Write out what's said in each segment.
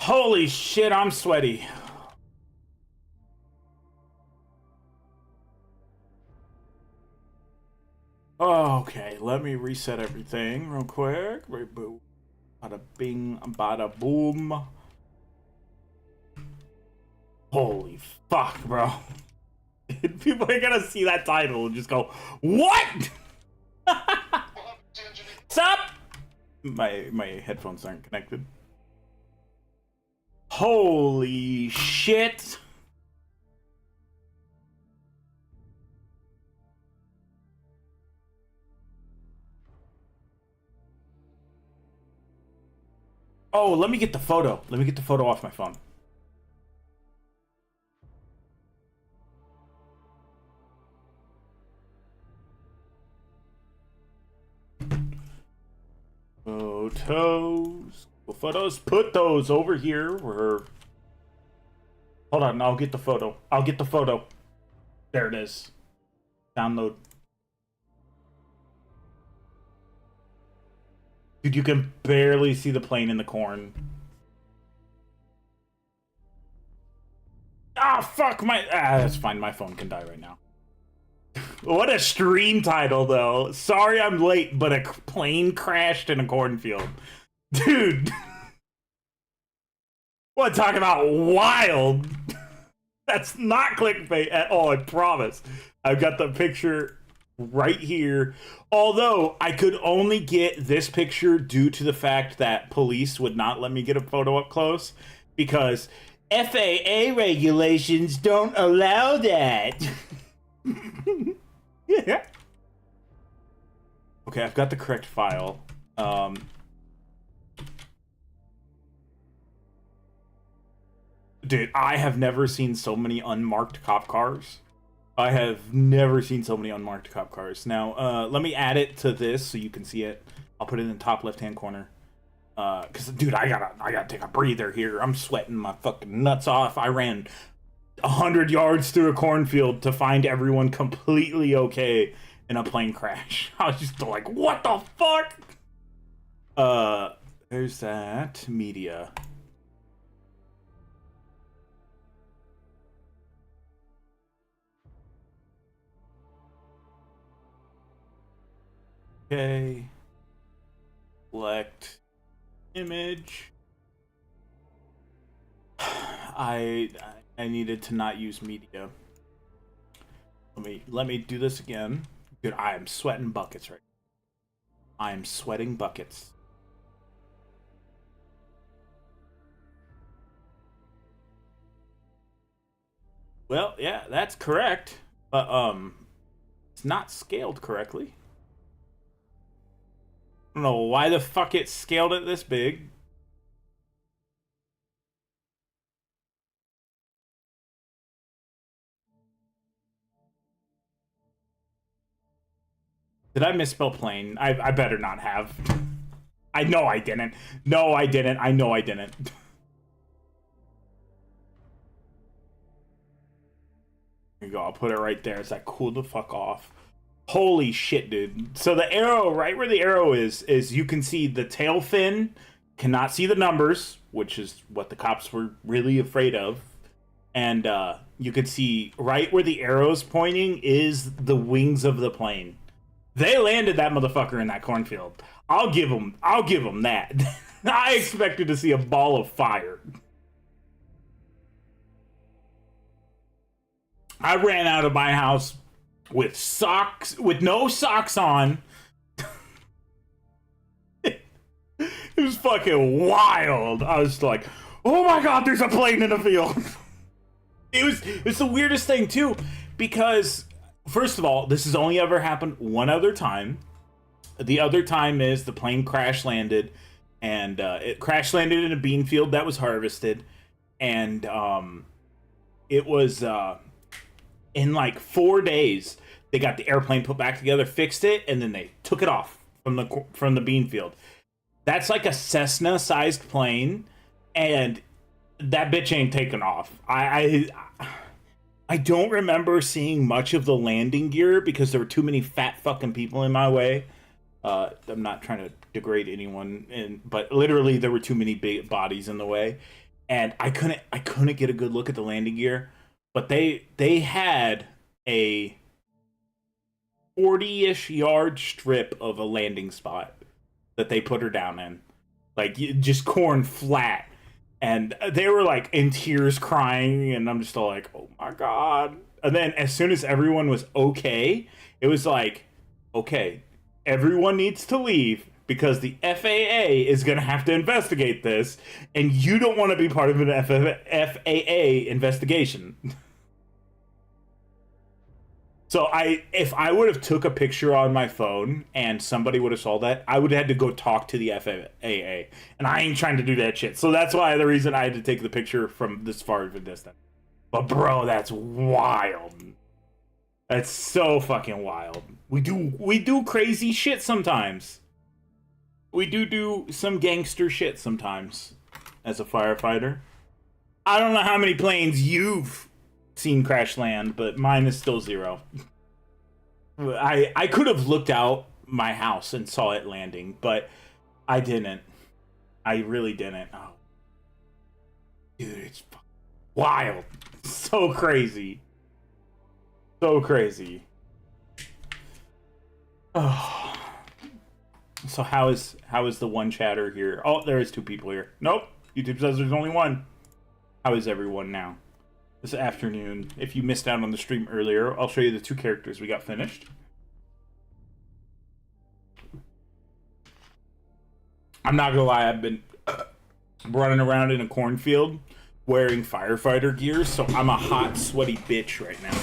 Holy shit, I'm sweaty. Okay, let me reset everything real quick. Reboot. Bada bing, bada boom. Holy fuck, bro. People are gonna see that title and just go, what? Sup? My headphones aren't connected. Holy shit. Oh, let me get the photo. Let me get the photo off my phone. Photos. Photos. Put those over here. Where... Hold on, I'll get the photo. I'll get the photo. There it is. Download. Dude, you can barely see the plane in the corn. Ah, fuck my... Ah, that's fine. My phone can die right now. What a stream title, though. Sorry I'm late, but a plane crashed in a cornfield. Dude. What, talking about wild? That's not clickbait at all, I promise. I've got the picture right here. Although, I could only get this picture due to the fact that police would not let me get a photo up close. Because FAA regulations don't allow that. Yeah. Okay, I've got the correct file. Dude, I have never seen so many unmarked cop cars. I have never seen so many unmarked cop cars. Now, let me add it to this so you can see it. I'll put it in the top left-hand corner. Cause, dude, I gotta take a breather here. I'm sweating my fucking nuts off. I ran 100 yards through a cornfield to find everyone completely okay in a plane crash. I was just like, what the fuck? There's that. Media. Okay. Select image. I needed to not use media. Let me do this again. Dude, I am sweating buckets right now. I am sweating buckets. Well, yeah, that's correct. But it's not scaled correctly. I don't know why the fuck it scaled it this big. Did I misspell plane? I better not have. I know I didn't. No, I didn't. I know I didn't. There you go. I'll put it right there. It's like cool the fuck off. Holy shit, dude. So the arrow, right where the arrow is you can see the tail fin. Cannot see the numbers, which is what the cops were really afraid of. And you could see right where the arrow's pointing is the wings of the plane. They landed that motherfucker in that cornfield. I'll give them that. I expected to see a ball of fire. I ran out of my house with no socks on. It was fucking wild. I was like, oh my god, there's a plane in the field. It's the weirdest thing too, because first of all, this has only ever happened one other time. The other time is the plane crash landed, and it crash landed in a bean field that was harvested, and it was in like 4 days they got the airplane put back together, fixed it, and then they took it off from the bean field. That's like a Cessna-sized plane, and that bitch ain't taking off. I don't remember seeing much of the landing gear because there were too many fat fucking people in my way. I'm not trying to degrade anyone, but literally there were too many big bodies in the way. and I couldn't get a good look at the landing gear, but they had a 40-ish yard strip of a landing spot that they put her down in, like just corn flat, and they were like in tears crying, and I'm just all like, oh my god. And then as soon as everyone was okay, it was like, okay, everyone needs to leave because the FAA is going to have to investigate this, and you don't want to be part of an FAA investigation. So if I would have took a picture on my phone and somebody would have saw that, I would have had to go talk to the FAA, and I ain't trying to do that shit. So that's why the reason I had to take the picture from this far of a distance. But bro, that's wild. That's so fucking wild. We do crazy shit sometimes. We do some gangster shit sometimes as a firefighter. I don't know how many planes you've seen crash land, but mine is still 0. I could have looked out my house and saw it landing, but I didn't. I really didn't. Oh, dude, it's wild. So crazy. So crazy. Oh. So how is the one chatter here? Oh, there is 2 people here. Nope. YouTube says there's only 1. How is everyone now? This afternoon. If you missed out on the stream earlier, I'll show you the 2 characters we got finished. I'm not gonna lie, I've been running around in a cornfield wearing firefighter gear, so I'm a hot, sweaty bitch right now.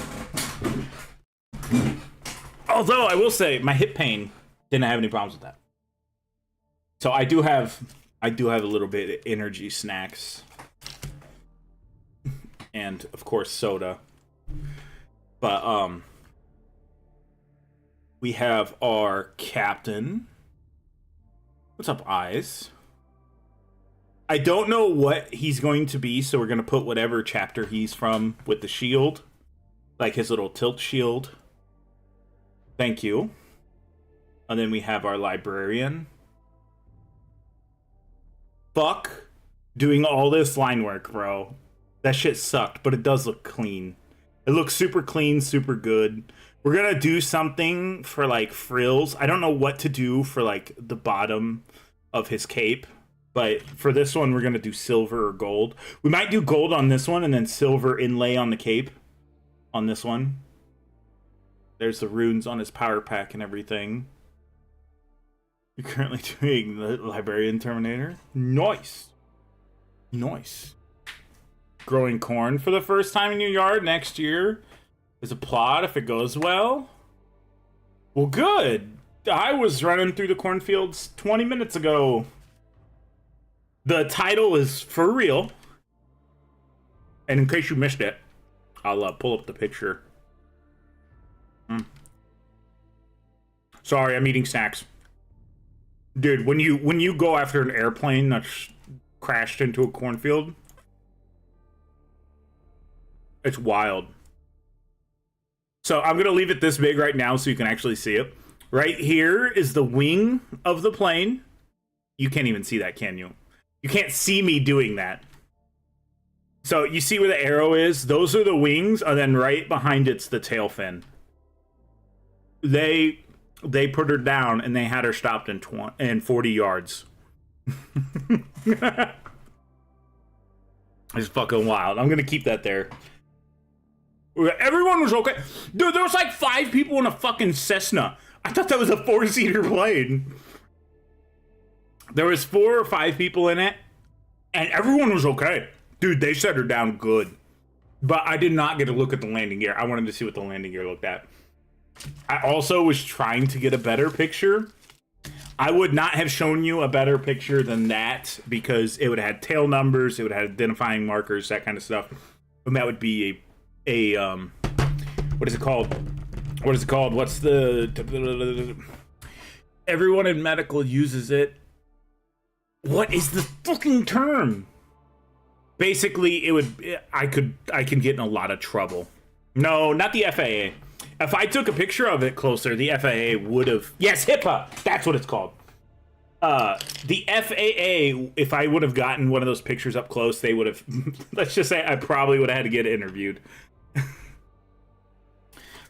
Although I will say, my hip pain didn't have any problems with that. So I do have a little bit of energy snacks. And of course soda. But we have our captain. What's up, Eyes? I don't know what he's going to be, so we're gonna put whatever chapter he's from with the shield. Like his little tilt shield. Thank you. And then we have our librarian. Fuck doing all this line work, bro. That shit sucked, but it does look clean. It looks super clean, super good. We're gonna do something for like frills. I don't know what to do for like the bottom of his cape, but for this one we're gonna do silver or gold. We might do gold on this one and then silver inlay on the cape on this one. There's the runes on his power pack and everything. You're currently doing the Librarian Terminator. Nice. Nice. Growing corn for the first time in your yard next year is a plot if it goes well. Well, good. I was running through the cornfields 20 minutes ago. The title is for real. And in case you missed it, I'll pull up the picture. Sorry, I'm eating snacks. Dude, when you go after an airplane that's crashed into a cornfield, it's wild. So I'm gonna leave it this big right now so you can actually see it. Right here is the wing of the plane. You can't even see that, can you? You can't see me doing that. So you see where the arrow is? Those are the wings, and then right behind it's the tail fin. They put her down and they had her stopped in 40 yards. It's fucking wild. I'm gonna keep that there. Everyone was okay. Dude, there was like 5 people in a fucking Cessna. I thought that was a 4-seater plane. There was 4 or 5 people in it, and everyone was okay. Dude, they set her down good. But I did not get a look at the landing gear. I wanted to see what the landing gear looked at. I also was trying to get a better picture. I would not have shown you a better picture than that because it would have had tail numbers, it would have identifying markers, that kind of stuff. And that would be a what is it called? What is it called? What's the... Everyone in medical uses it. What is the fucking term? Basically, it would... I can get in a lot of trouble. No, not the FAA. If I took a picture of it closer, the FAA would have... Yes, HIPAA! That's what it's called. The FAA, if I would have gotten one of those pictures up close, they would have, let's just say I probably would have had to get interviewed.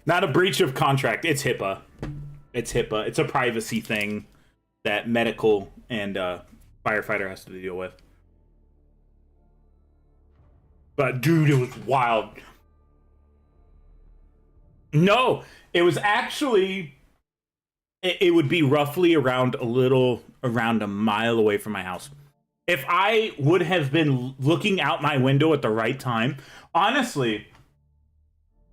Not a breach of contract. It's HIPAA. It's HIPAA. It's a privacy thing that medical and firefighter has to deal with. But dude, it was wild. No, it was actually, it would be roughly around a mile away from my house. If I would have been looking out my window at the right time, honestly,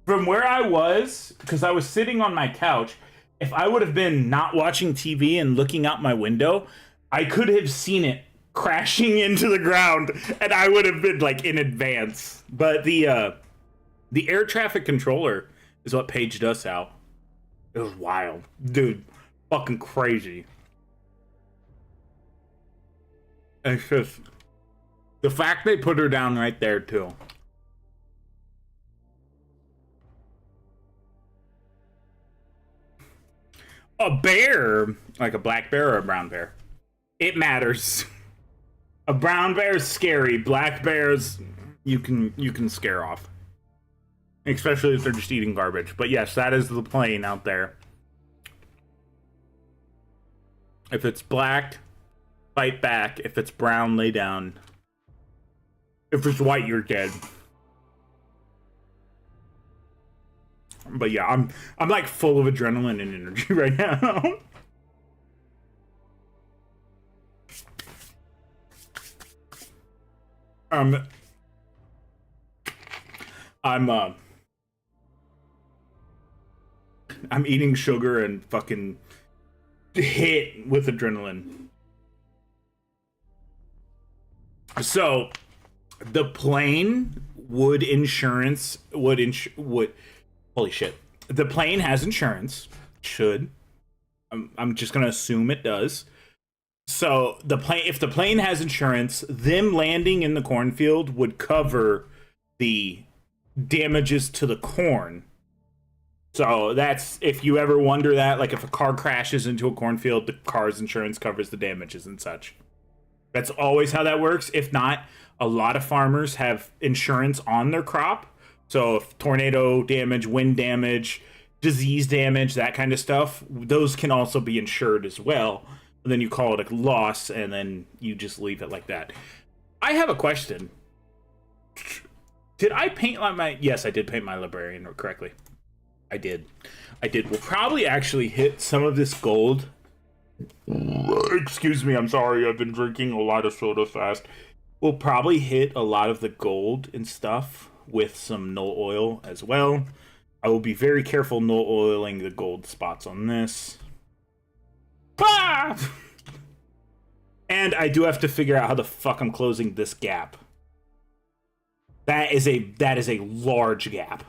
from where I was, because I was sitting on my couch, if I would have been not watching TV and looking out my window, I could have seen it crashing into the ground, and I would have been like in advance. But the air traffic controller is what paged us out. It was wild, dude, fucking crazy. It's just the fact they put her down right there too. A bear, like a black bear or a brown bear, it matters. A brown bear is scary. Black bears, you can scare off, especially if they're just eating garbage. But yes, that is the plane out there. If it's black, fight back. If it's brown, lay down. If it's white, you're dead. But yeah, I'm like full of adrenaline and energy right now. I'm eating sugar and fucking hit with adrenaline. So the plane would holy shit. The plane has insurance. Should. I'm just gonna assume it does. So if the plane has insurance, them landing in the cornfield would cover the damages to the corn. So that's, if you ever wonder that, like if a car crashes into a cornfield, the car's insurance covers the damages and such. That's always how that works. If not, a lot of farmers have insurance on their crop. So if tornado damage, wind damage, disease damage, that kind of stuff, those can also be insured as well. And then you call it a loss, and then you just leave it like that. I have a question. Did I paint my... Yes, I did paint my librarian correctly. I did. We'll probably actually hit some of this gold. Excuse me, I'm sorry. I've been drinking a lot of soda fast. We'll probably hit a lot of the gold and stuff with some null oil as well. I will be very careful null oiling the gold spots on this. Ah! And I do have to figure out how the fuck I'm closing this gap. That is a large gap.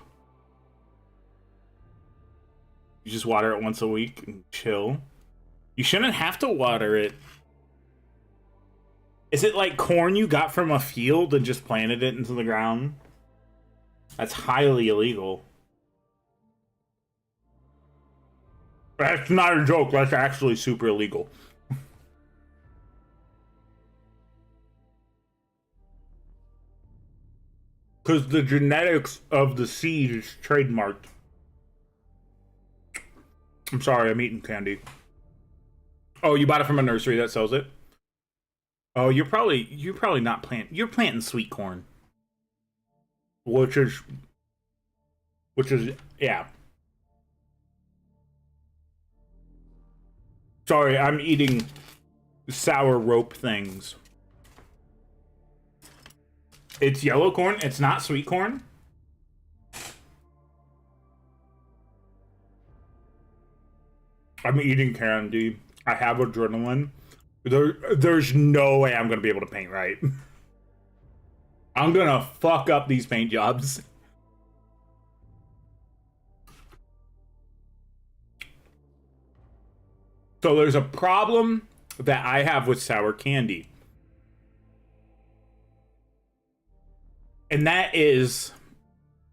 You just water it once a week and chill. You shouldn't have to water it. Is it like corn you got from a field and just planted it into the ground? That's highly illegal. That's not a joke. That's actually super illegal. Because the genetics of the seed is trademarked. I'm sorry, I'm eating candy. Oh, you bought it from a nursery that sells it? Oh, you're probably not planting. You're planting sweet corn. Which is yeah. Sorry, I'm eating sour rope things. It's yellow corn. It's not sweet corn. I'm eating candy. I have adrenaline. There's no way I'm gonna be able to paint right. I'm gonna fuck up these paint jobs. So there's a problem that I have with sour candy. And that is,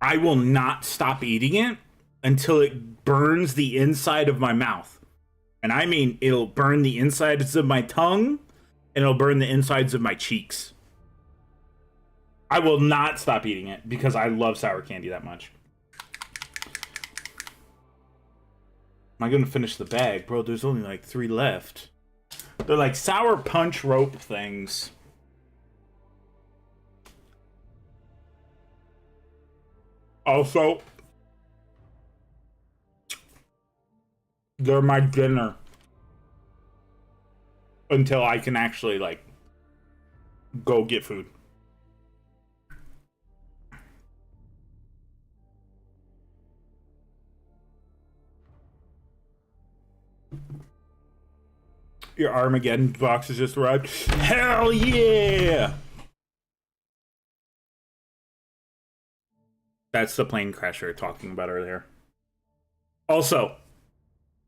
I will not stop eating it until it burns the inside of my mouth. And I mean, it'll burn the insides of my tongue, and it'll burn the insides of my cheeks. I will not stop eating it because I love sour candy that much. Am I gonna finish the bag? Bro, there's only like 3 left. They're like sour punch rope things. Also, they're my dinner. Until I can actually, like, go get food. Your Armageddon box has just arrived. Hell yeah! That's the plane crash we were talking about earlier. Also,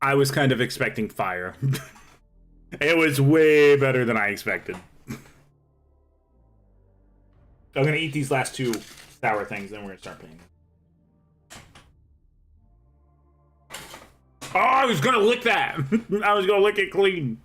I was kind of expecting fire. It was way better than I expected. I'm gonna eat these last 2 sour things, then we're gonna start painting. Oh, I was gonna lick that! I was gonna lick it clean.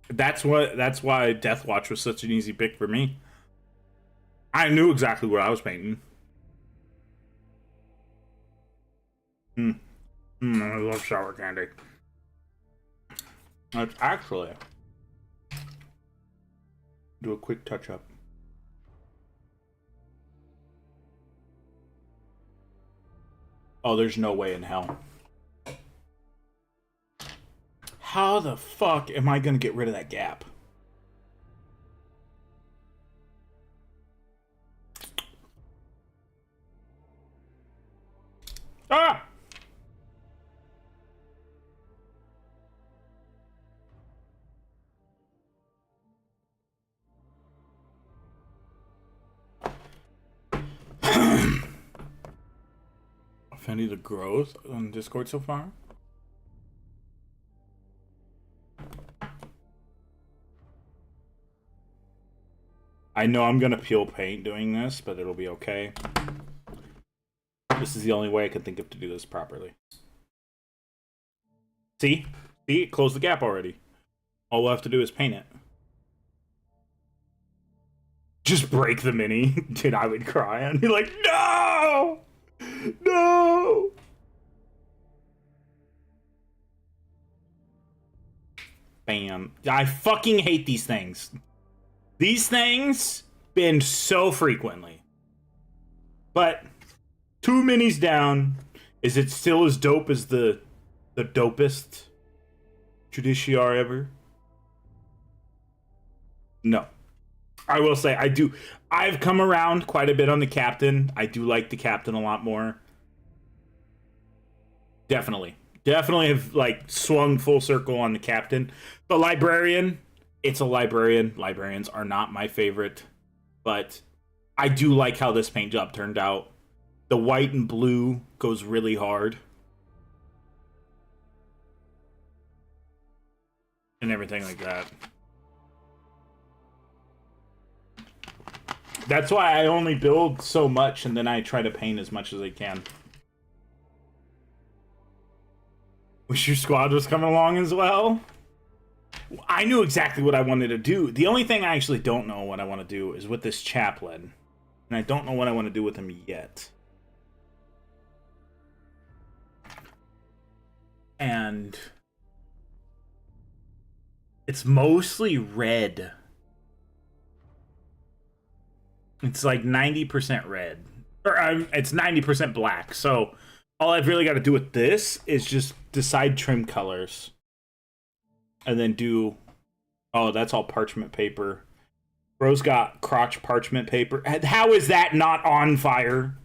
That's why Death Watch was such an easy pick for me. I knew exactly what I was painting. I love sour candy. Let's actually do a quick touch up. Oh, there's no way in hell. How the fuck am I gonna get rid of that gap? Ah! Offended the growth on Discord so far? I know I'm gonna peel paint doing this, but it'll be okay. This is the only way I can think of to do this properly. See? See? It closed the gap already. All we'll have to do is paint it. Just break the mini. Dude, I would cry and be like, no! No! Bam. I fucking hate these things. These things bend so frequently. But 2 minis down. Is it still as dope as the dopest Judiciar ever? No. I will say I've come around quite a bit on the Captain. I do like the Captain a lot more. Definitely have like swung full circle on the Captain. The Librarian, it's a Librarian. Librarians are not my favorite, but I do like how this paint job turned out. The white and blue goes really hard. And everything like that. That's why I only build so much and then I try to paint as much as I can. Wish your squad was coming along as well? I knew exactly what I wanted to do. The only thing I actually don't know what I want to do is with this chaplain. And I don't know what I want to do with him yet. And it's mostly red. It's like 90% red. Or it's 90% black. So all I've really got to do with this is just decide trim colors. And then do... Oh, that's all parchment paper. Bro's got crotch parchment paper. How is that not on fire?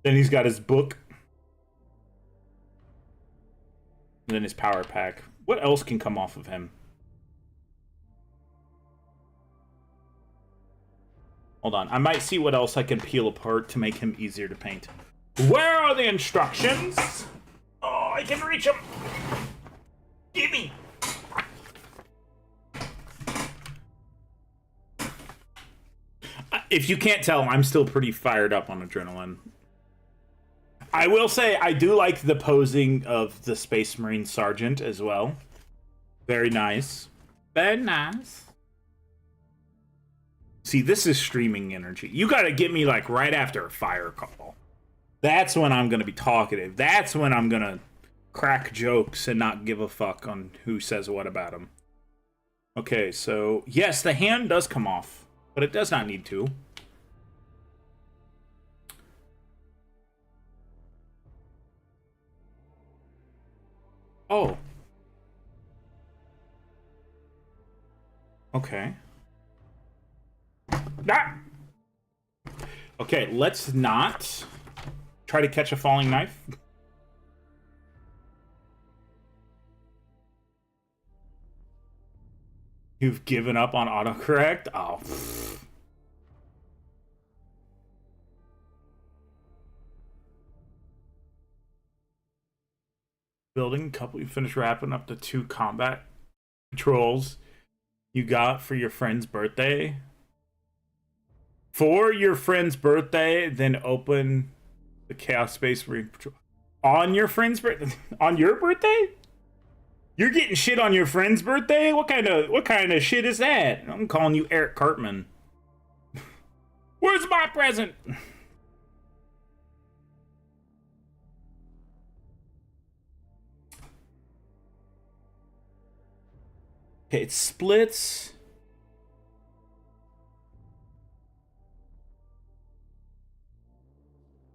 Then he's got his book. And then his power pack. What else can come off of him? Hold on. I might see what else I can peel apart to make him easier to paint. Where are the instructions? Oh, I can reach them. Gimme. If you can't tell, I'm still pretty fired up on adrenaline. I will say I do like the posing of the Space Marine Sergeant as well. Very nice. Very nice. See, this is streaming energy. You gotta get me like right after a fire call. That's when I'm gonna be talkative. That's when I'm gonna crack jokes and not give a fuck on who says what about them. Okay, so yes, the hand does come off, but it does not need to. Oh. Okay. Ah! Okay, let's not try to catch a falling knife. You've given up on autocorrect? Oh. Building couple, you finished wrapping up the 2 combat controls you got for your friend's birthday. For your friend's birthday, then open the Chaos Space Marine Patrol. On your friend's birthday? On your birthday? You're getting shit on your friend's birthday? What kind of shit is that? I'm calling you Eric Cartman. Where's my present? Okay, it splits.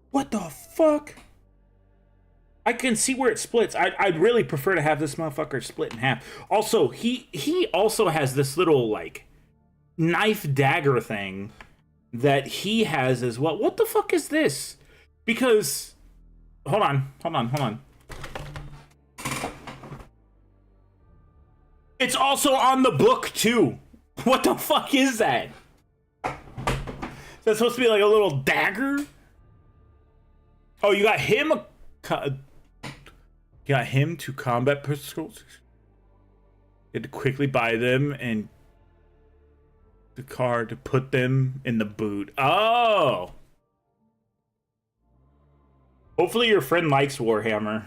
What the fuck? I can see where it splits. I'd really prefer to have this motherfucker split in half. Also, he also has this little, like, knife dagger thing that he has as well. What the fuck is this? Because, hold on. It's also on the book, too. What the fuck is that? Is that supposed to be like a little dagger? Oh, you got him to combat pistols. You had to quickly buy them and the car to put them in the boot. Oh! Hopefully your friend likes Warhammer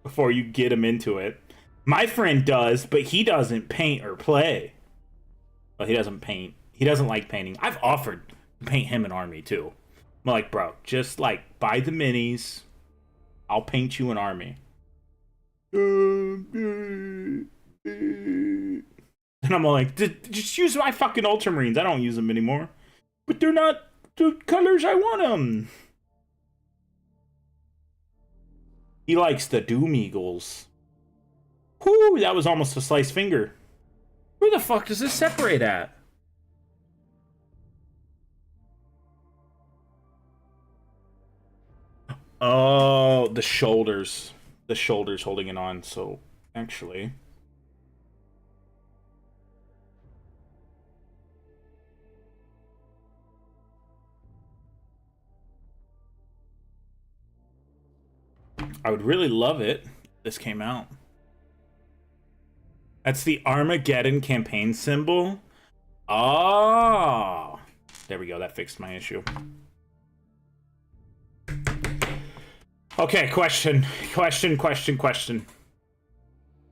before you get him into it. My friend does, but he doesn't paint or play. Well, he doesn't paint. He doesn't like painting. I've offered to paint him an army, too. I'm like, bro, just, like, buy the minis. I'll paint you an army. And I'm like, just use my fucking Ultramarines. I don't use them anymore. But they're not the colors I want them. He likes the Doom Eagles. Whew, that was almost a sliced finger. Where the fuck does this separate at? Oh, the shoulders. The shoulders holding it on, so actually. I would really love it if this came out. That's the Armageddon campaign symbol. Oh, there we go. That fixed my issue. Okay, question.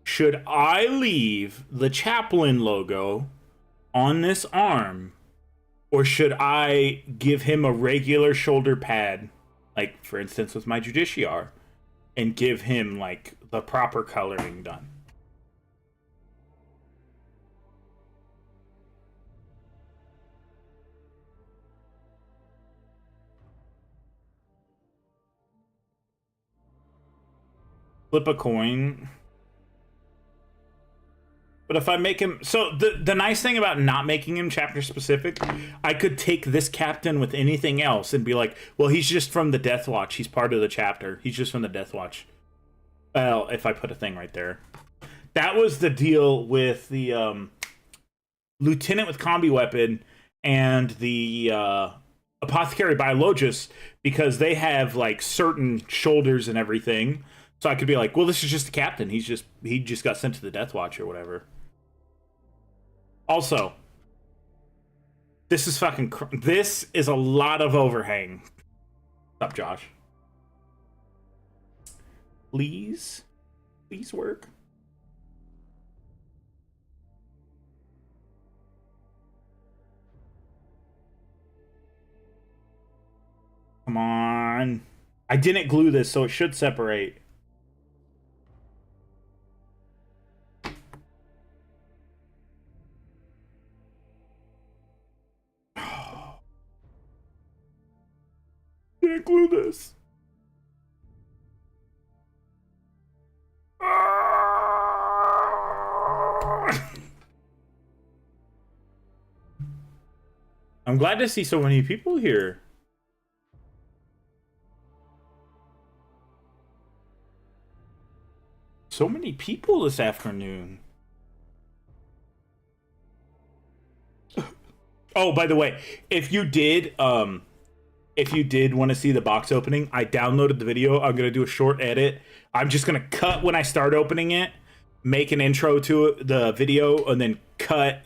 Should I leave the Chaplain logo on this arm, or should I give him a regular shoulder pad, like, for instance, with my Justiciar, and give him, like, the proper coloring done? Flip a coin. But if I make him... So, the nice thing about not making him chapter specific, I could take this captain with anything else and be like, well, he's just from the Death Watch. He's part of the chapter. He's just from the Death Watch. Well, if I put a thing right there. That was the deal with the Lieutenant with Combi Weapon and the Apothecary Biologist, because they have, like, certain shoulders and everything. So I could be like, well, this is just the captain. He just got sent to the Death Watch or whatever. Also, This is fucking... This is a lot of overhang. What's up, Josh? Please? Please work? Come on. I didn't glue this, so it should separate. Didn't glue this. I'm glad to see so many people here. So many people this afternoon. Oh, by the way, if you did want to see the box opening, I downloaded the video. I'm gonna do a short edit. I'm just gonna cut when I start opening it, make an intro to the video, and then cut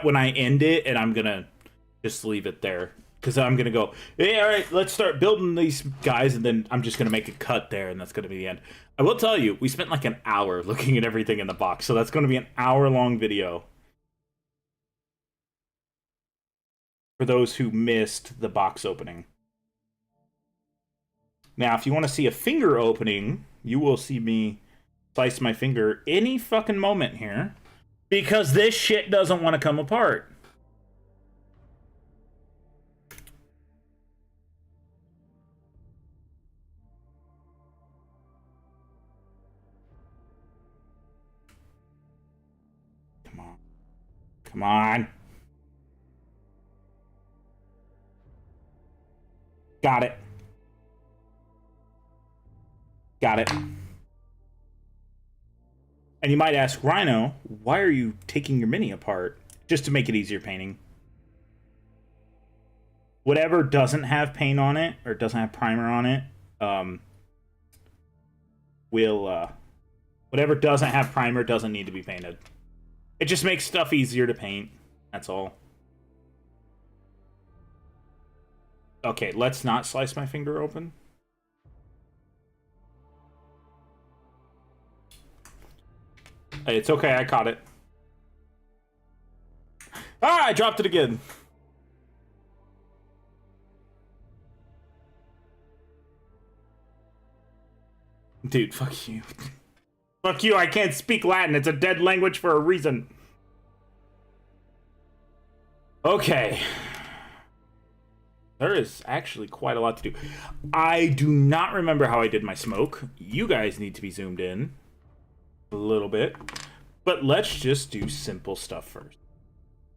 when I end it, and I'm gonna just leave it there. Because I'm going to go, hey, all right, let's start building these guys, and then I'm just going to make a cut there, and that's going to be the end. I will tell you, we spent like an hour looking at everything in the box, so that's going to be an hour-long video. For those who missed the box opening. Now, if you want to see a finger opening, you will see me slice my finger any fucking moment here. Because this shit doesn't want to come apart. Come on. Got it. Got it. And you might ask, Rhino, why are you taking your mini apart? Just to make it easier painting. Whatever doesn't have paint on it, or doesn't have primer on it, whatever doesn't have primer doesn't need to be painted. It just makes stuff easier to paint. That's all. Okay, let's not slice my finger open. Hey, it's okay, I caught it. Ah, I dropped it again. Dude, fuck you. Fuck you, I can't speak Latin. It's a dead language for a reason. Okay. There is actually quite a lot to do. I do not remember how I did my smoke. You guys need to be zoomed in a little bit. But let's just do simple stuff first.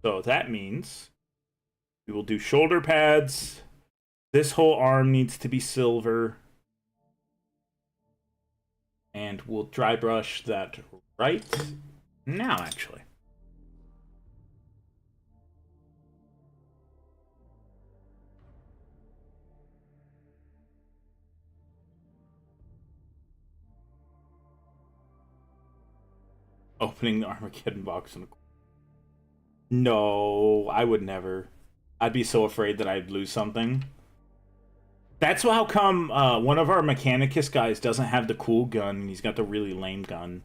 So that means we will do shoulder pads. This whole arm needs to be silver. And we'll dry brush that right now, actually. Opening the Armageddon box in the corner. No, I would never. I'd be so afraid that I'd lose something. That's how come one of our Mechanicus guys doesn't have the cool gun. He's got the really lame gun.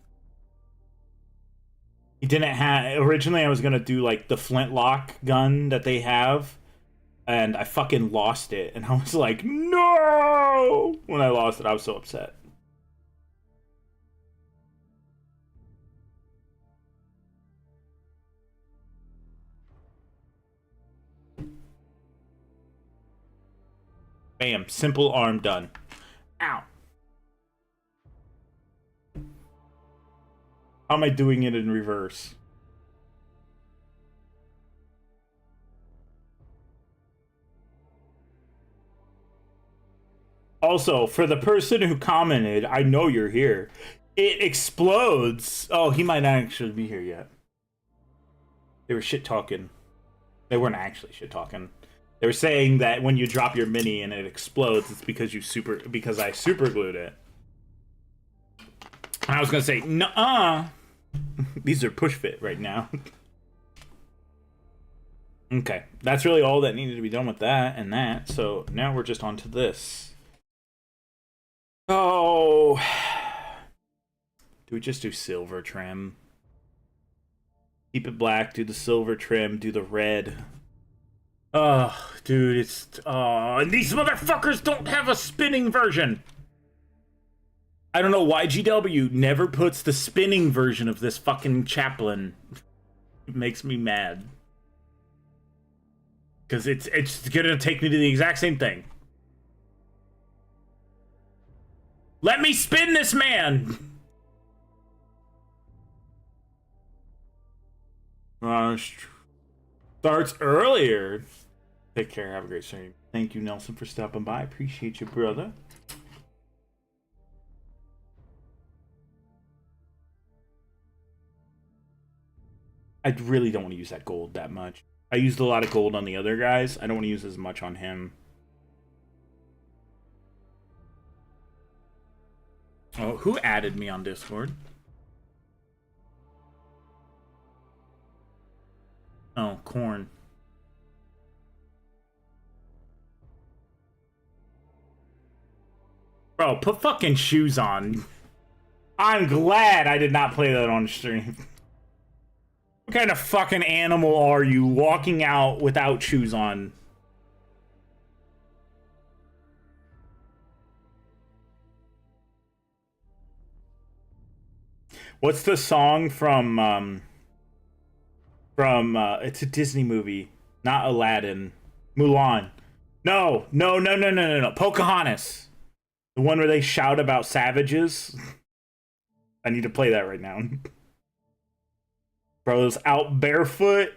He didn't have... Originally, I was going to do, like, the flintlock gun that they have. And I fucking lost it. And I was like, no! When I lost it, I was so upset. Bam. Simple arm done. Ow. How am I doing it in reverse? Also, for the person who commented, I know you're here. It explodes. Oh, he might not actually be here yet. They were shit talking. They weren't actually shit talking. They were saying that when you drop your mini and it explodes, it's because I super glued it. And I was gonna say, nuh-uh. These are push fit right now. Okay, that's really all that needed to be done with that and that. So now we're just on to this. Oh, do we just do silver trim? Keep it black, do the silver trim, do the red. Oh, dude, it's... Oh, and these motherfuckers don't have a spinning version! I don't know why GW never puts the spinning version of this fucking chaplain. It makes me mad. Because it's gonna take me to the exact same thing. Let me spin this man! Starts earlier. Take care. Have a great stream. Thank you, Nelson, for stopping by. Appreciate you, brother. I really don't want to use that gold that much. I used a lot of gold on the other guys. I don't want to use as much on him. Oh, who added me on Discord? Oh, Corn. Bro, put fucking shoes on. I'm glad I did not play that on stream. What kind of fucking animal are you walking out without shoes on? What's the song from it's a Disney movie, not Aladdin. Mulan. No. Pocahontas. The one where they shout about savages. I need to play that right now. Bro's out barefoot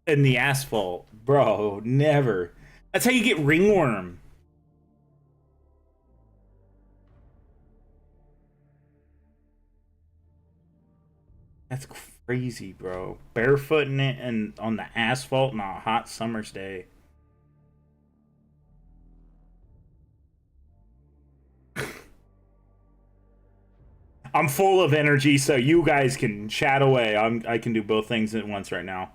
in the asphalt. Bro, never. That's how you get ringworm. That's crazy, bro. Barefoot in it and on the asphalt on a hot summer's day. I'm full of energy, so you guys can chat away. I can do both things at once right now.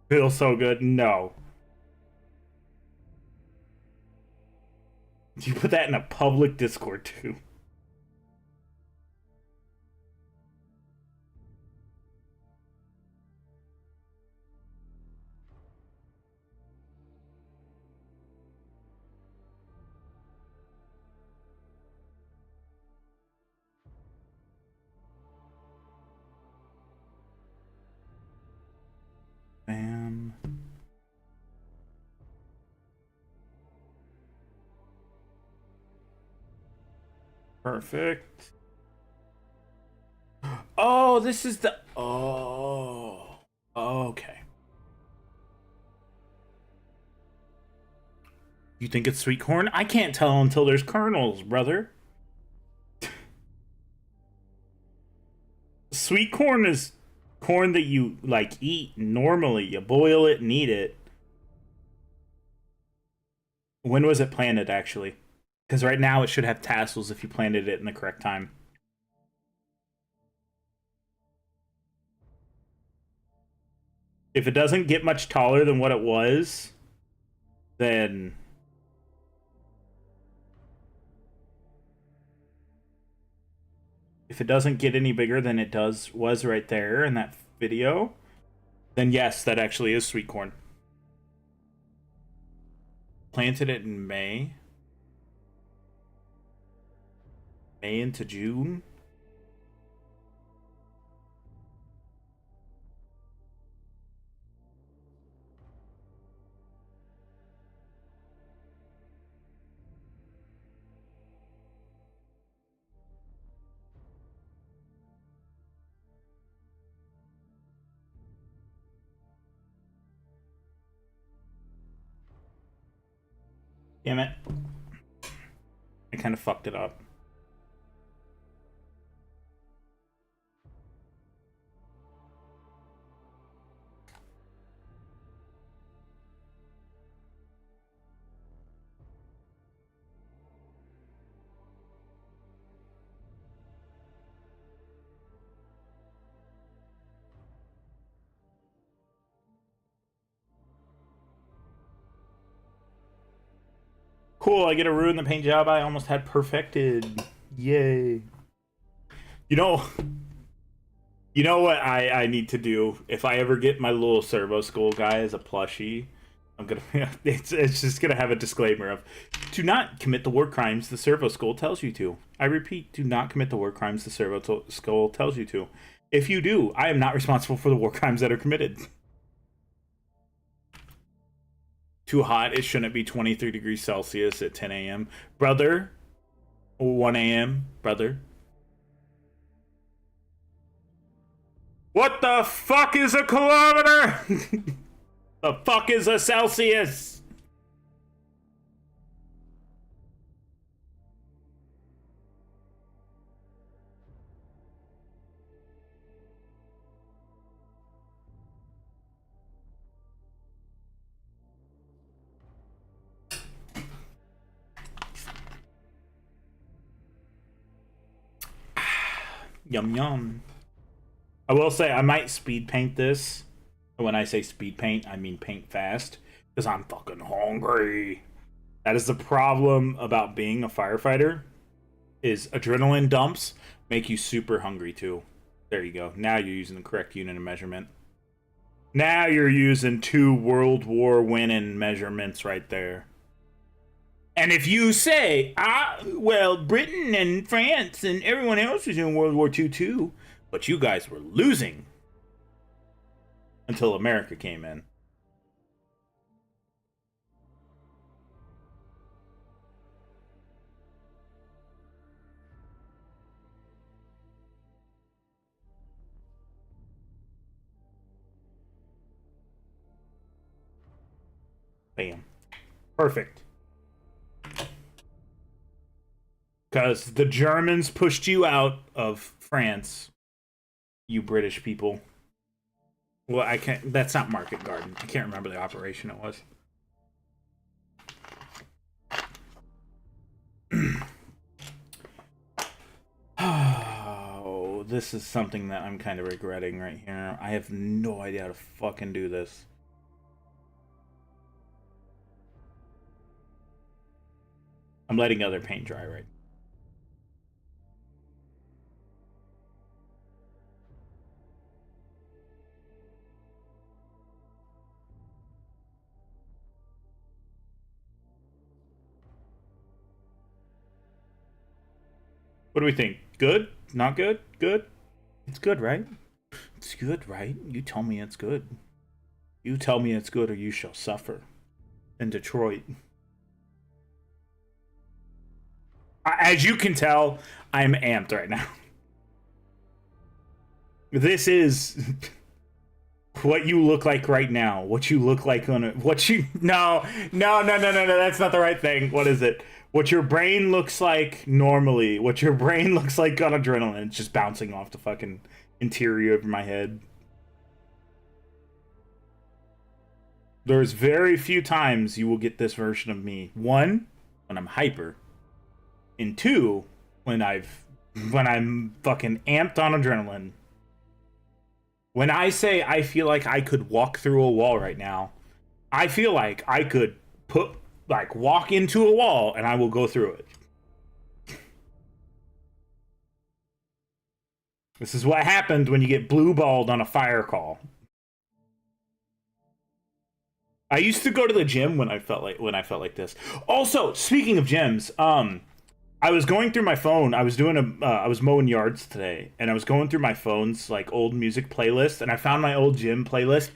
Feels so good. No. You put that in a public Discord too. Bam. Perfect. Oh, this is the... Oh. Okay. You think it's sweet corn? I can't tell until there's kernels, brother. Sweet corn is corn that you, like, eat normally. You boil it and eat it. When was it planted, actually? Because right now it should have tassels if you planted it in the correct time. If it doesn't get much taller than what it was, then... If it doesn't get any bigger than it was right there in that video, then yes, that actually is sweet corn. Planted it in May. May into June. Damn it. I kind of fucked it up. Cool, I get to ruin the paint job I almost had perfected. Yay. You know what I need to do? If I ever get my little servo skull guy as a plushie, I'm gonna it's just gonna have a disclaimer of do not commit the war crimes the servo skull tells you to. I repeat, do not commit the war crimes the servo skull tells you to. If you do, I am not responsible for the war crimes that are committed. Too hot, it shouldn't be 23 degrees Celsius at 10 a.m. Brother. 1 a.m. Brother. What the fuck is a kilometer? The fuck is a Celsius? Yum yum. I will say I might speed paint this. When I say speed paint, I mean paint fast. Because I'm fucking hungry. That is the problem about being a firefighter. Is adrenaline dumps make you super hungry too. There you go. Now you're using the correct unit of measurement. Now you're using 2 World War winning measurements right there. And if you say, well, Britain and France and everyone else was in World War II too, but you guys were losing until America came in. Bam. Perfect. Because the Germans pushed you out of France, you British people. Well, I can't. That's not Market Garden. I can't remember the operation it was. Oh, this is something that I'm kind of regretting right here. I have no idea how to fucking do this. I'm letting other paint dry right now. What do we think? Good? Not good? Good? It's good, right? It's good, right? You tell me it's good. You tell me it's good or you shall suffer. In Detroit. As you can tell, I'm amped right now. This is what you look like right now. What you look like on a... What you... No, that's not the right thing. What is it? What your brain looks like normally. What your brain looks like on adrenaline. It's just bouncing off the fucking interior of my head. There's very few times you will get this version of me. 1, when I'm hyper. And 2, when I'm fucking amped on adrenaline. When I say I feel like I could walk through a wall right now, I feel like I could walk into a wall and I will go through it. This is what happened when you get blue-balled on a fire call. I used to go to the gym when I felt like this. Also, speaking of gyms, I was going through my phone. I was mowing yards today, and I was going through my phone's like old music playlist, and I found my old gym playlist.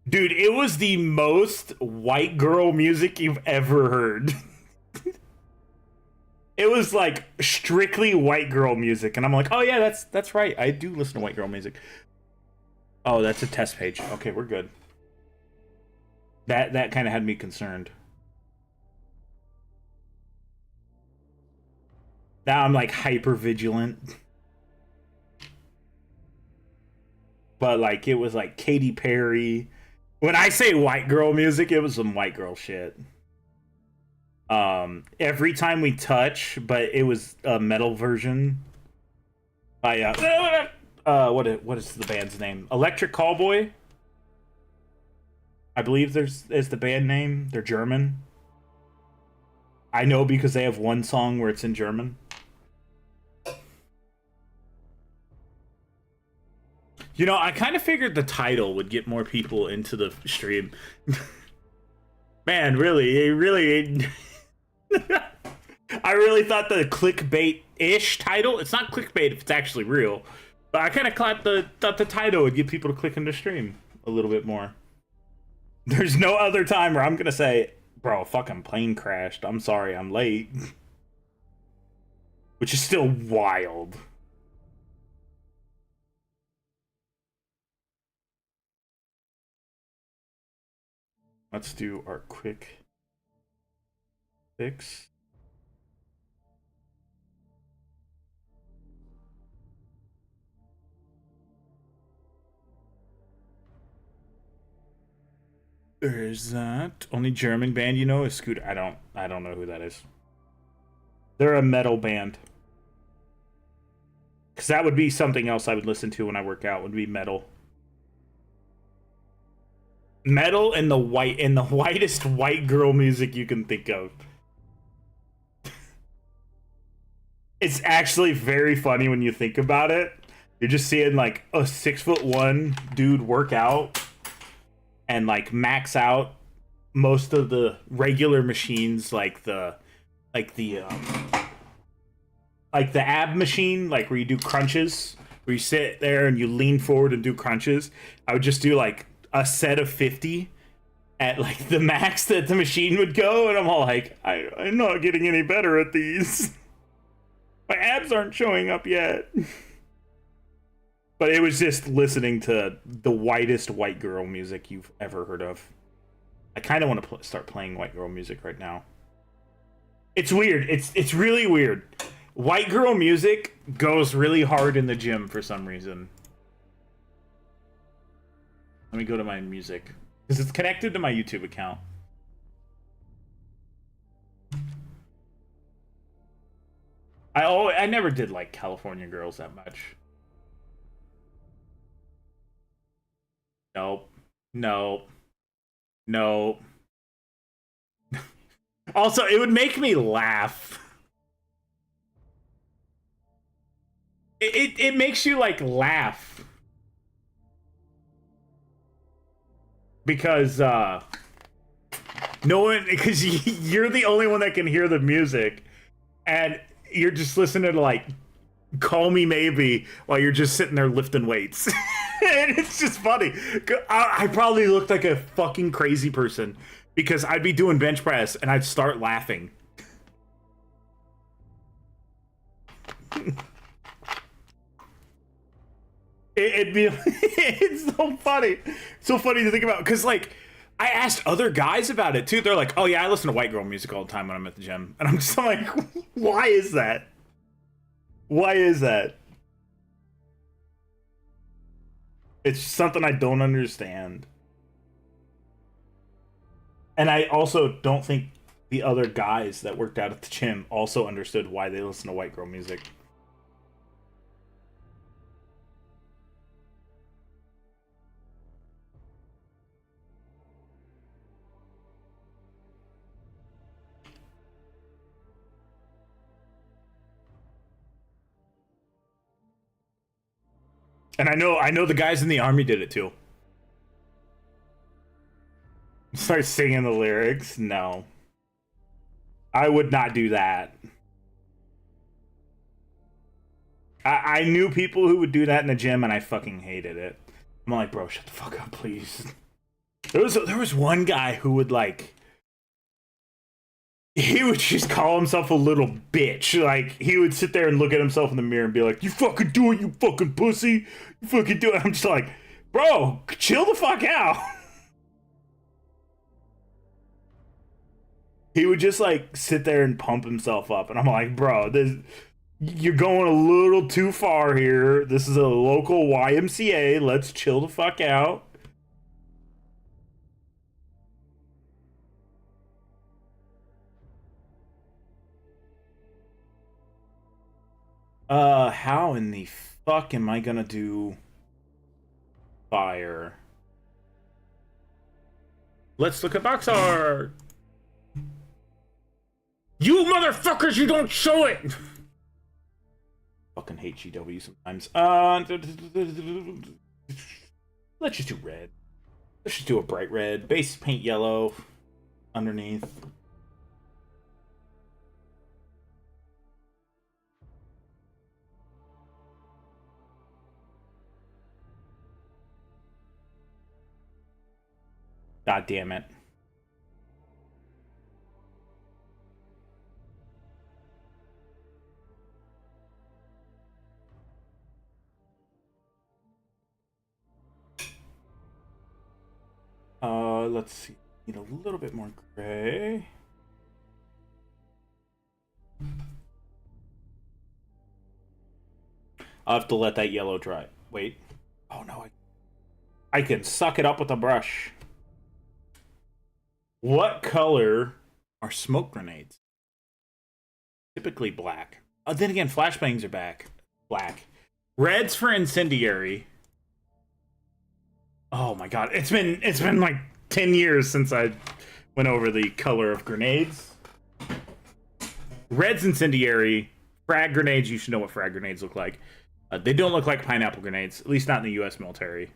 Dude, it was the most white girl music you've ever heard. It was like strictly white girl music, and I'm like, oh yeah, that's right. I do listen to white girl music. Oh, that's a test page. Okay, we're good. That kind of had me concerned. Now I'm like hyper vigilant. But like it was like Katy Perry. When I say white girl music, it was some white girl shit. Every Time We Touch, but it was a metal version by what is the band's name? Electric Callboy, I believe is the band name. They're German. I know because they have one song where it's in German. You know, I kind of figured the title would get more people into the stream. Man, really, it really... I really thought the clickbait-ish title, it's not clickbait if it's actually real, but I kind of thought the title would get people to click into stream a little bit more. There's no other time where I'm going to say, bro, fucking plane crashed. I'm sorry, I'm late. Which is still wild. Let's do our quick fix. There's that. Only German band you know is Scooter. I don't know who that is. They're a metal band. Cause that would be something else I would listen to when I work out, would be metal. Metal and the whitest white girl music you can think of. It's actually very funny when you think about it. You're just seeing like a 6'1" dude work out and like max out most of the regular machines, like the ab machine, like where you do crunches, where you sit there and you lean forward and do crunches. I would just do like a set of 50 at like the max that the machine would go, and I'm all like, I'm not getting any better at these. My abs aren't showing up yet. But it was just listening to the whitest white girl music you've ever heard of. I kind of want to start playing white girl music right now. It's weird. It's really weird. White girl music goes really hard in the gym for some reason. Let me go to my music. Because it's connected to my YouTube account. I never did like California girls that much. Nope. Nope. Nope. Also, it would make me laugh. It makes you like laugh. Because no one, because you're the only one that can hear the music, and you're just listening to like Call Me Maybe while you're just sitting there lifting weights. And it's just funny. I probably looked like a fucking crazy person because I'd be doing bench press and I'd start laughing. It'd be it's so funny. So funny to think about, because like I asked other guys about it too. They're like, oh yeah, I listen to white girl music all the time when I'm at the gym. And I'm just like, why is that? Why is that? It's something I don't understand. And I also don't think the other guys that worked out at the gym also understood why they listen to white girl music. And I know the guys in the army did it too. Start singing the lyrics? No. I would not do that. I knew people who would do that in the gym, and I fucking hated it. I'm like, bro, shut the fuck up, please. There was one guy who would like, he would just call himself a little bitch. Like, he would sit there and look at himself in the mirror and be like, you fucking do it, you fucking pussy. You fucking do it. I'm just like, bro, chill the fuck out. He would just like sit there and pump himself up. And I'm like, bro, you're going a little too far here. This is a local YMCA. Let's chill the fuck out. How in the fuck am I gonna do fire? Let's look at box art. You motherfuckers, you don't show it! Fucking hate GW sometimes. Let's just do red. Let's just do a bright red. Base paint yellow underneath. God damn it. Let's see. Need a little bit more gray. I'll have to let that yellow dry. Wait. Oh no, I can suck it up with a brush. What color are smoke grenades? Typically black. Oh, then again, flashbangs are back. Black. Red's for incendiary. Oh my god, it's been like 10 years since I went over the color of grenades. Red's incendiary. Frag grenades, you should know what frag grenades look like. They don't look like pineapple grenades, at least not in the US military.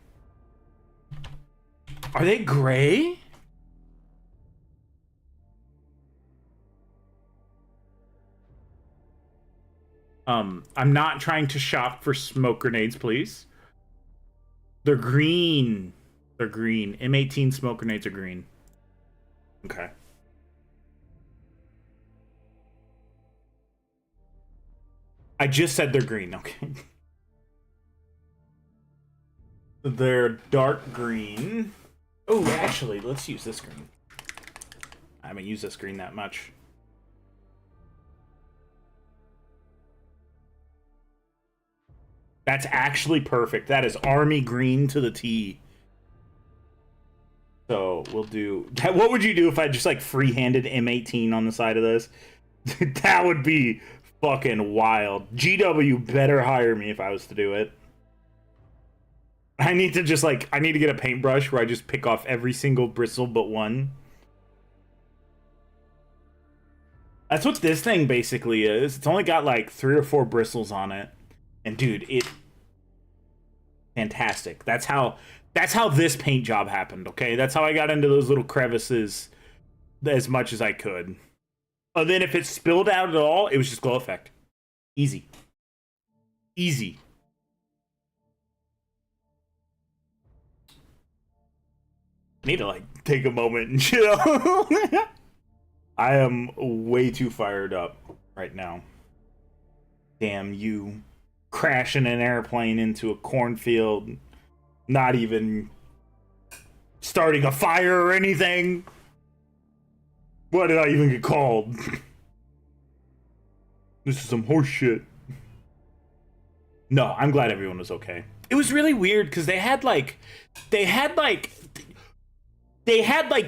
Are they gray? I'm not trying to shop for smoke grenades, please. They're green. They're green. M18 smoke grenades are green. Okay. I just said they're green, okay. They're dark green. Oh, actually, let's use this green. I haven't used this green that much. That's actually perfect. That is army green to the T. So we'll do... What would you do if I just like freehanded M18 on the side of this? That would be fucking wild. GW better hire me if I was to do it. I need to just like... I need to get a paintbrush where I just pick off every single bristle but one. That's what this thing basically is. It's only got like 3 or 4 bristles on it. And dude, it fantastic. That's how this paint job happened, okay? That's how I got into those little crevices as much as I could. And then if it spilled out at all, it was just glow effect. Easy. Easy. I need to like take a moment and chill. I am way too fired up right now. Damn you. Crashing an airplane into a cornfield, not even starting a fire or anything. What did I even get called? This is some horse shit. No, I'm glad everyone was okay. It was really weird because they had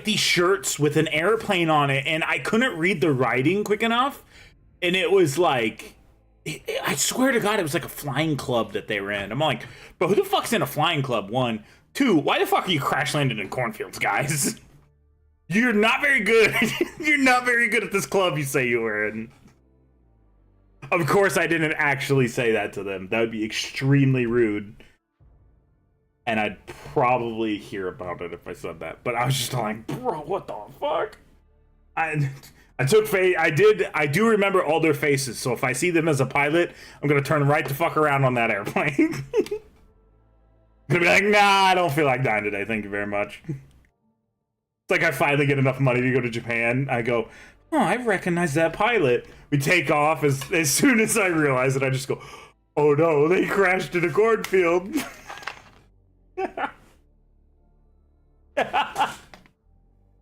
these shirts with an airplane on it, and I couldn't read the writing quick enough, and it was like. I swear to God, it was like a flying club that they were in. I'm like, bro, who the fuck's in a flying club? 1. 2, why the fuck are you crash landing in cornfields, guys? You're not very good. You're not very good at this club you say you were in. Of course, I didn't actually say that to them. That would be extremely rude. And I'd probably hear about it if I said that. But I was just like, bro, what the fuck? I do remember all their faces, so if I see them as a pilot, I'm gonna turn right the fuck around on that airplane. I'm gonna be like, nah, I don't feel like dying today, thank you very much. It's like I finally get enough money to go to Japan, I go, oh, I recognize that pilot. We take off, as soon as I realize it, I just go, oh no, they crashed in a cornfield.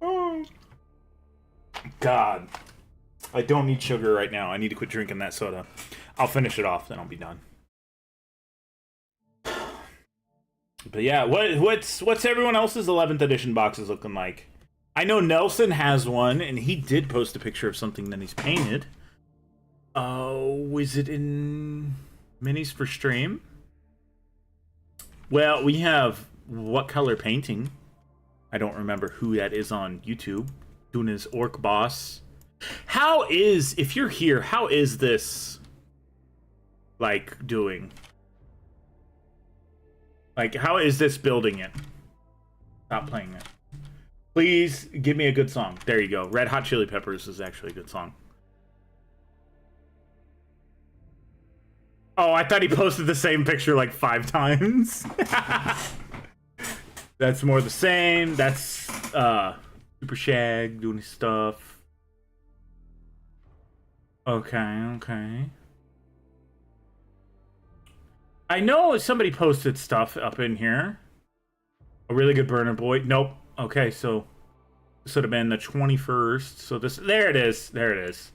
Oh. God, I don't need sugar right now. I need to quit drinking that soda. I'll finish it off, then I'll be done. But yeah, what's everyone else's 11th edition boxes looking like? I know Nelson has one, and he did post a picture of something that he's painted. Oh, is it in minis for stream? Well, we have What Color Painting. I don't remember who that is on YouTube. Doing his Orc Boss How is, if you're here, how is this, like, doing? Like, how is this building it? Stop playing it. Please give me a good song. There you go. Red Hot Chili Peppers is actually a good song. Oh, I thought he posted the same picture like 5 times. That's more the same. That's Super Shag doing his stuff. Okay. I know somebody posted stuff up in here. A really good burner boy. Nope. Okay, so this would have been the 21st. So this, there it is.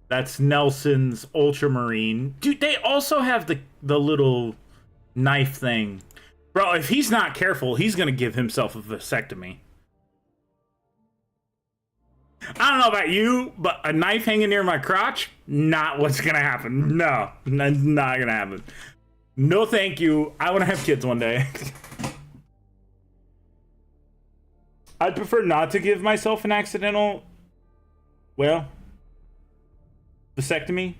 That's Nelson's Ultramarine. Dude, they also have the little knife thing. Bro, if he's not careful, he's going to give himself a vasectomy. I don't know about you, but a knife hanging near my crotch, not what's going to happen. No, not going to happen. No, thank you. I want to have kids one day. I'd prefer not to give myself an accidental, well, vasectomy.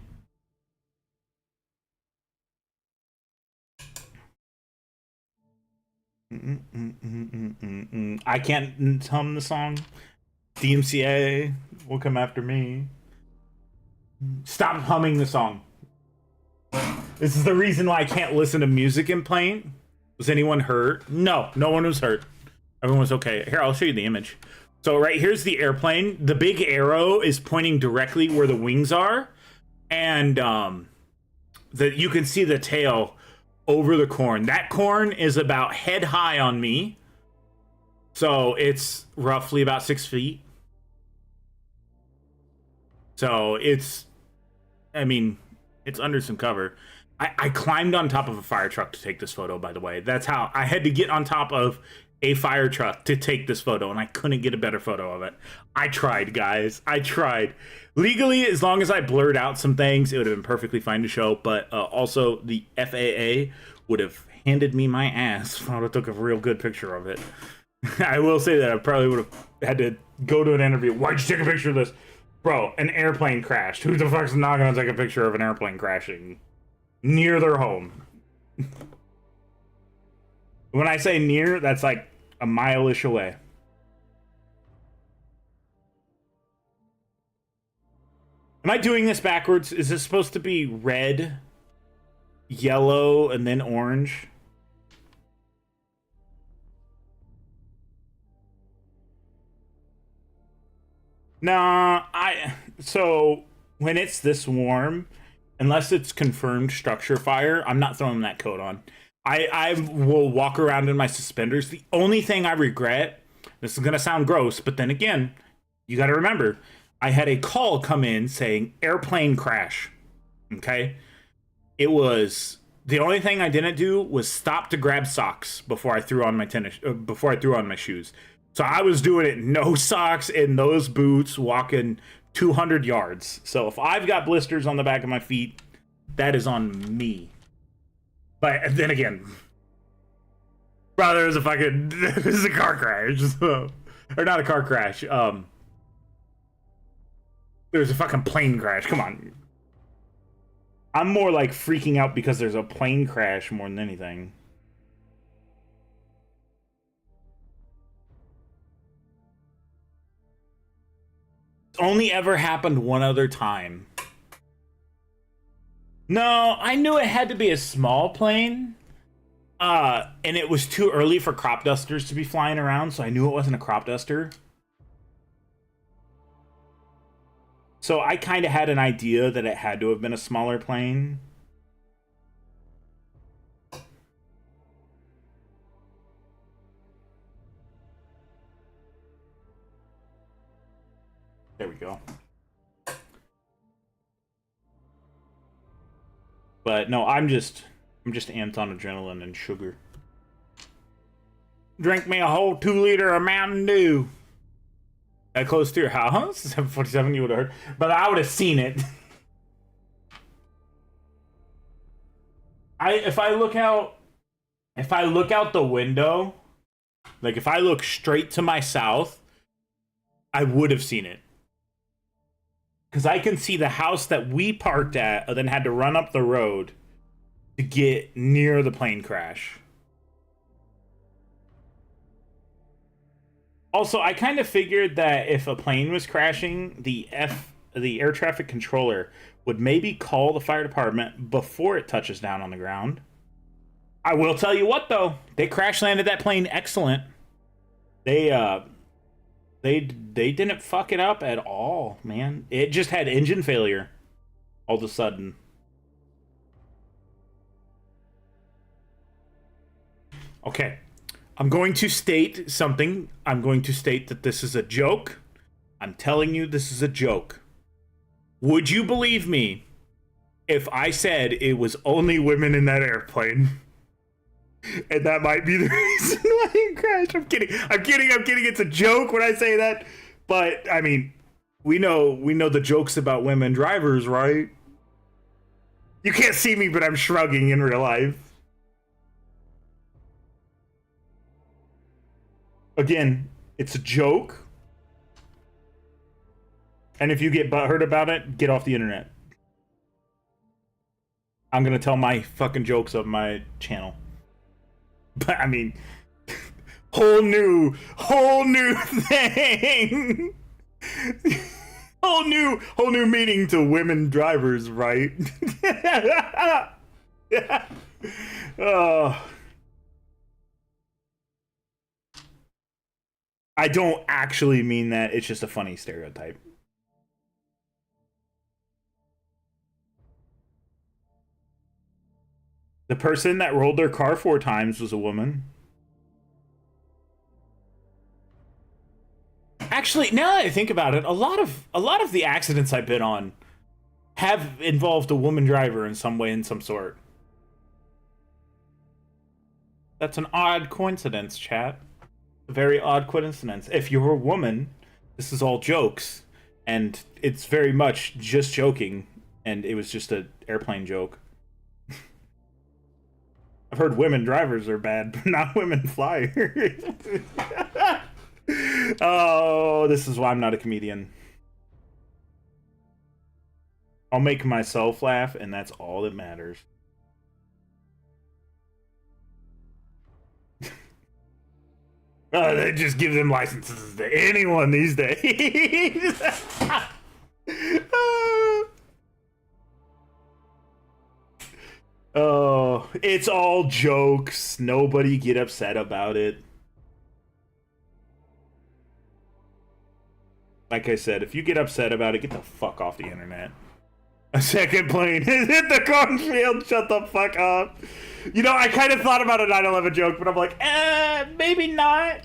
I can't hum the song. DMCA will come after me. Stop humming the song. This is the reason why I can't listen to music in plane. Was anyone hurt? No, no one was hurt. Everyone was okay. Here, I'll show you the image. So right here's the airplane. The big arrow is pointing directly where the wings are. And you can see the tail over the corn. That corn is about head high on me. So it's roughly about 6 feet. So it's, I mean, it's under some cover. I climbed on top of a fire truck to take this photo, by the way. That's how I had to get on top of a fire truck to take this photo, and I couldn't get a better photo of it. I tried, guys. I tried. Legally, as long as I blurred out some things, it would have been perfectly fine to show, but also the FAA would have handed me my ass if I would have took a real good picture of it. I will say that I probably would have had to go to an interview. Why'd you take a picture of this? Bro, an airplane crashed. Who the fuck's not gonna take a picture of an airplane crashing near their home? When I say near, that's like a mile-ish away. Am I doing this backwards? Is this supposed to be red, yellow, and then orange? Nah, so when it's this warm, unless it's confirmed structure fire, I'm not throwing that coat on. I will walk around in my suspenders. The only thing I regret, this is gonna sound gross, but then again, you gotta remember, I had a call come in saying airplane crash. Okay? It was, the only thing I didn't do was stop to grab socks before I threw on my before I threw on my shoes. So I was doing it no socks in those boots, walking 200 yards. So if I've got blisters on the back of my feet, that is on me. But then again, brother, there's a fucking, this is a car crash. So, or not a car crash. There's a fucking plane crash. Come on. I'm more like freaking out because there's a plane crash more than anything. Only ever happened one other time. No, I knew it had to be a small plane. And it was too early for crop dusters to be flying around, so I knew it wasn't a crop duster. So I kind of had an idea that it had to have been a smaller plane. There we go. But no, I'm just amped on adrenaline and sugar. Drink me a whole 2-liter of Mountain Dew. That close to your house? 747, you would have heard. But I would have seen it. If I look out the window, like if I look straight to my south, I would have seen it. Because I can see the house that we parked at, and then had to run up the road to get near the plane crash. Also, I kind of figured that if a plane was crashing, the air traffic controller would maybe call the fire department before it touches down on the ground. I will tell you what, though, they crash landed that plane excellent. They didn't fuck it up at all, man. It just had engine failure all of a sudden. Okay. I'm going to state something. I'm going to state that this is a joke. I'm telling you this is a joke. Would you believe me if I said it was only women in that airplane? And that might be the reason why it crashed. I'm kidding. It's a joke when I say that. But, I mean, we know the jokes about women drivers, right? You can't see me, but I'm shrugging in real life. Again, it's a joke. And if you get butthurt about it, get off the internet. I'm gonna tell my fucking jokes on my channel. But I mean, whole new thing. whole new meaning to women drivers, right? Oh. I don't actually mean that. It's just a funny stereotype. The person that rolled their car 4 times was a woman. Actually, now that I think about it, a lot of the accidents I've been on have involved a woman driver in some way, in some sort. That's an odd coincidence, chat. A very odd coincidence. If you're a woman, this is all jokes, and it's very much just joking, and it was just an airplane joke. I've heard women drivers are bad, but not women flyers. Oh, this is why I'm not a comedian. I'll make myself laugh, and that's all that matters. They just give them licenses to anyone these days. Oh, it's all jokes. Nobody get upset about it. Like I said, if you get upset about it, get the fuck off the internet. A second plane hit the cornfield. Shut the fuck up. You know, I kind of thought about a 9/11 joke, but I'm like, maybe not.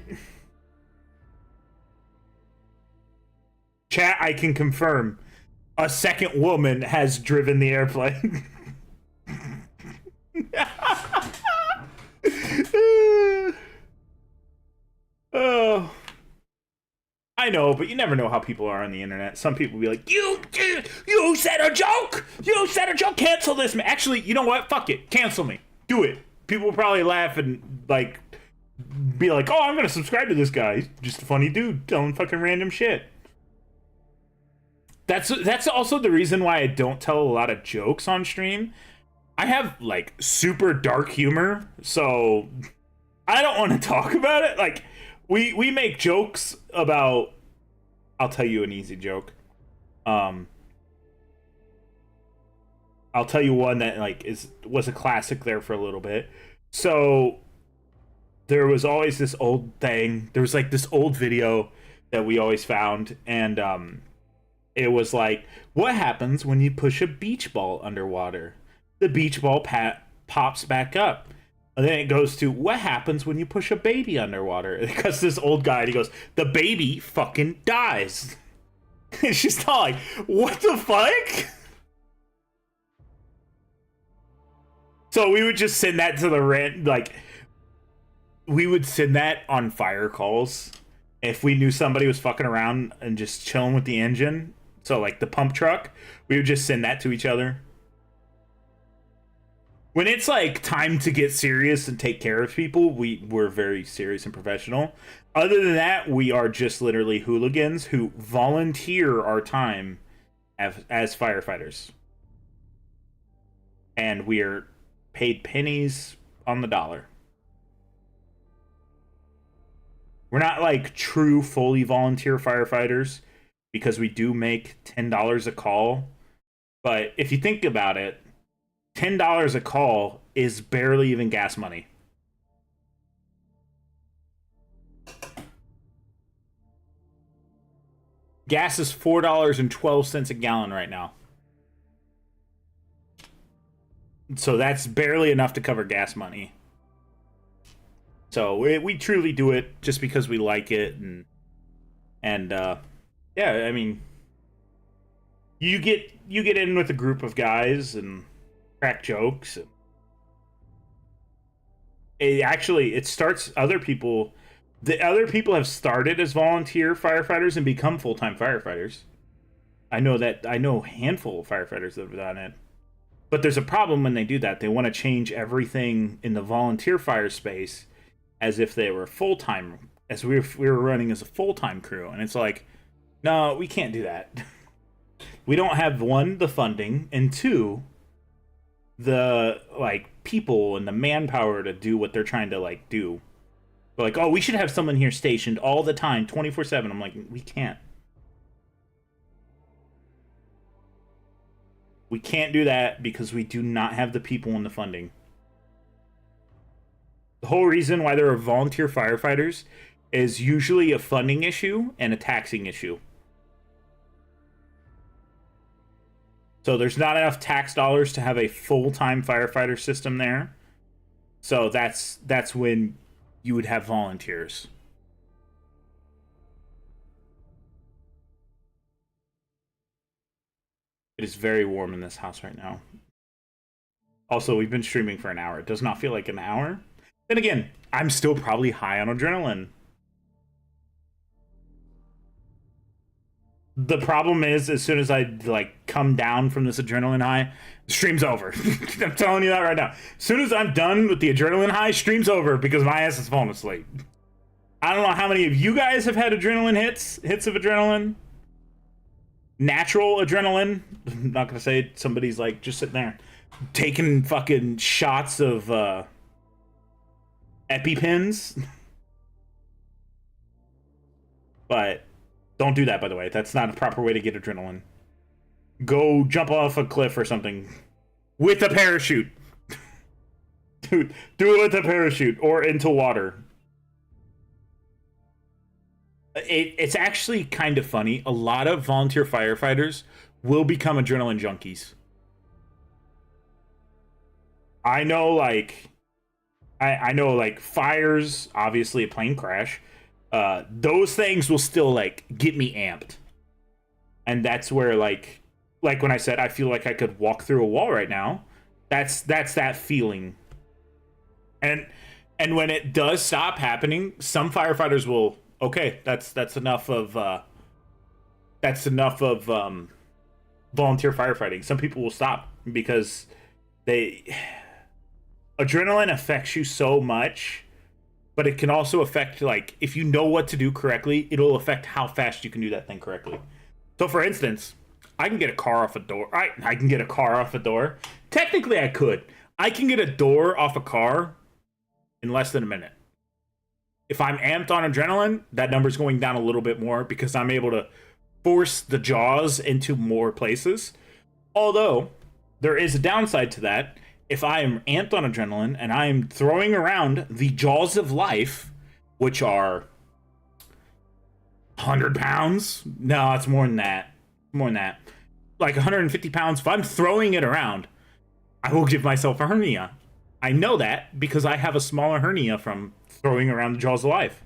Chat, I can confirm. A second woman has driven the airplane. Oh. I know, but you never know how people are on the internet. Some people be like, you said a joke! You said a joke! Cancel this, man. Actually, you know what? Fuck it. Cancel me. Do it. People will probably laugh and, like, be like, oh, I'm gonna subscribe to this guy. He's just a funny dude telling fucking random shit. That's also the reason why I don't tell a lot of jokes on stream. I have, like, super dark humor, so I don't want to talk about it. Like, we make jokes about... I'll tell you an easy joke. I'll tell you one that, like, was a classic there for a little bit. So there was always this old thing. There was, like, this old video that we always found, and it was like, what happens when you push a beach ball underwater? The beach ball pops back up. And then it goes to, what happens when you push a baby underwater? Because this old guy, and he goes, the baby fucking dies. And she's not like, what the fuck? So we would just send that to the rent, like, we would send that on fire calls if we knew somebody was fucking around and just chilling with the engine. So, like, the pump truck, we would just send that to each other. When it's, like, time to get serious and take care of people, we're very serious and professional. Other than that, we are just literally hooligans who volunteer our time as firefighters, and we are paid pennies on the dollar. We're not like true fully volunteer firefighters because we do make $10 a call. But if you think about it, $10 a call is barely even gas money. Gas is $4.12 a gallon right now. So that's barely enough to cover gas money. So we truly do it just because we like it, and yeah, I mean, you get in with a group of guys and crack jokes. And it starts other people. The other people have started as volunteer firefighters and become full-time firefighters. I know a handful of firefighters that have done it. But there's a problem when they do that. They want to change everything in the volunteer fire space as if they were full-time, as we were running as a full-time crew. And it's like, no, we can't do that. We don't have, one, the funding, and two, the like people and the manpower to do what they're trying to like do. They're like, oh, we should have someone here stationed all the time, 24/7. I'm like, we can't. We can't do that because we do not have the people and the funding. The whole reason why there are volunteer firefighters is usually a funding issue and a taxing issue. So there's not enough tax dollars to have a full-time firefighter system there. So that's when you would have volunteers. It is very warm in this house right now. Also, we've been streaming for an hour. It does not feel like an hour. Then again, I'm still probably high on adrenaline. The problem is, as soon as I like come down from this adrenaline high, stream's over. I'm telling you that right now. As soon as I'm done with the adrenaline high, stream's over because my ass is falling asleep. I don't know how many of you guys have had adrenaline hits of adrenaline. Natural adrenaline. I'm not gonna say somebody's like just sitting there taking fucking shots of EpiPens. But don't do that, by the way. That's not a proper way to get adrenaline. Go jump off a cliff or something with a parachute. Dude, do it with a parachute or into water. It's actually kind of funny. A lot of volunteer firefighters will become adrenaline junkies. I know, like, I know, like, fires, obviously a plane crash. Those things will still, like, get me amped. And that's where, like when I said I feel like I could walk through a wall right now. That's that feeling. And when it does stop happening, some firefighters will, okay, that's enough of volunteer firefighting. Some people will stop because adrenaline affects you so much, but it can also affect, like, if you know what to do correctly, it'll affect how fast you can do that thing correctly. So, for instance, I can get a car off a door. I can get a car off a door. Technically, I could. I can get a door off a car in less than a minute. If I'm amped on adrenaline, that number's going down a little bit more because I'm able to force the jaws into more places. Although, there is a downside to that. If I am amped on adrenaline and I am throwing around the jaws of life, which are 100 pounds? No, it's more than that. More than that. Like 150 pounds. If I'm throwing it around, I will give myself a hernia. I know that because I have a smaller hernia from throwing around the jaws of life.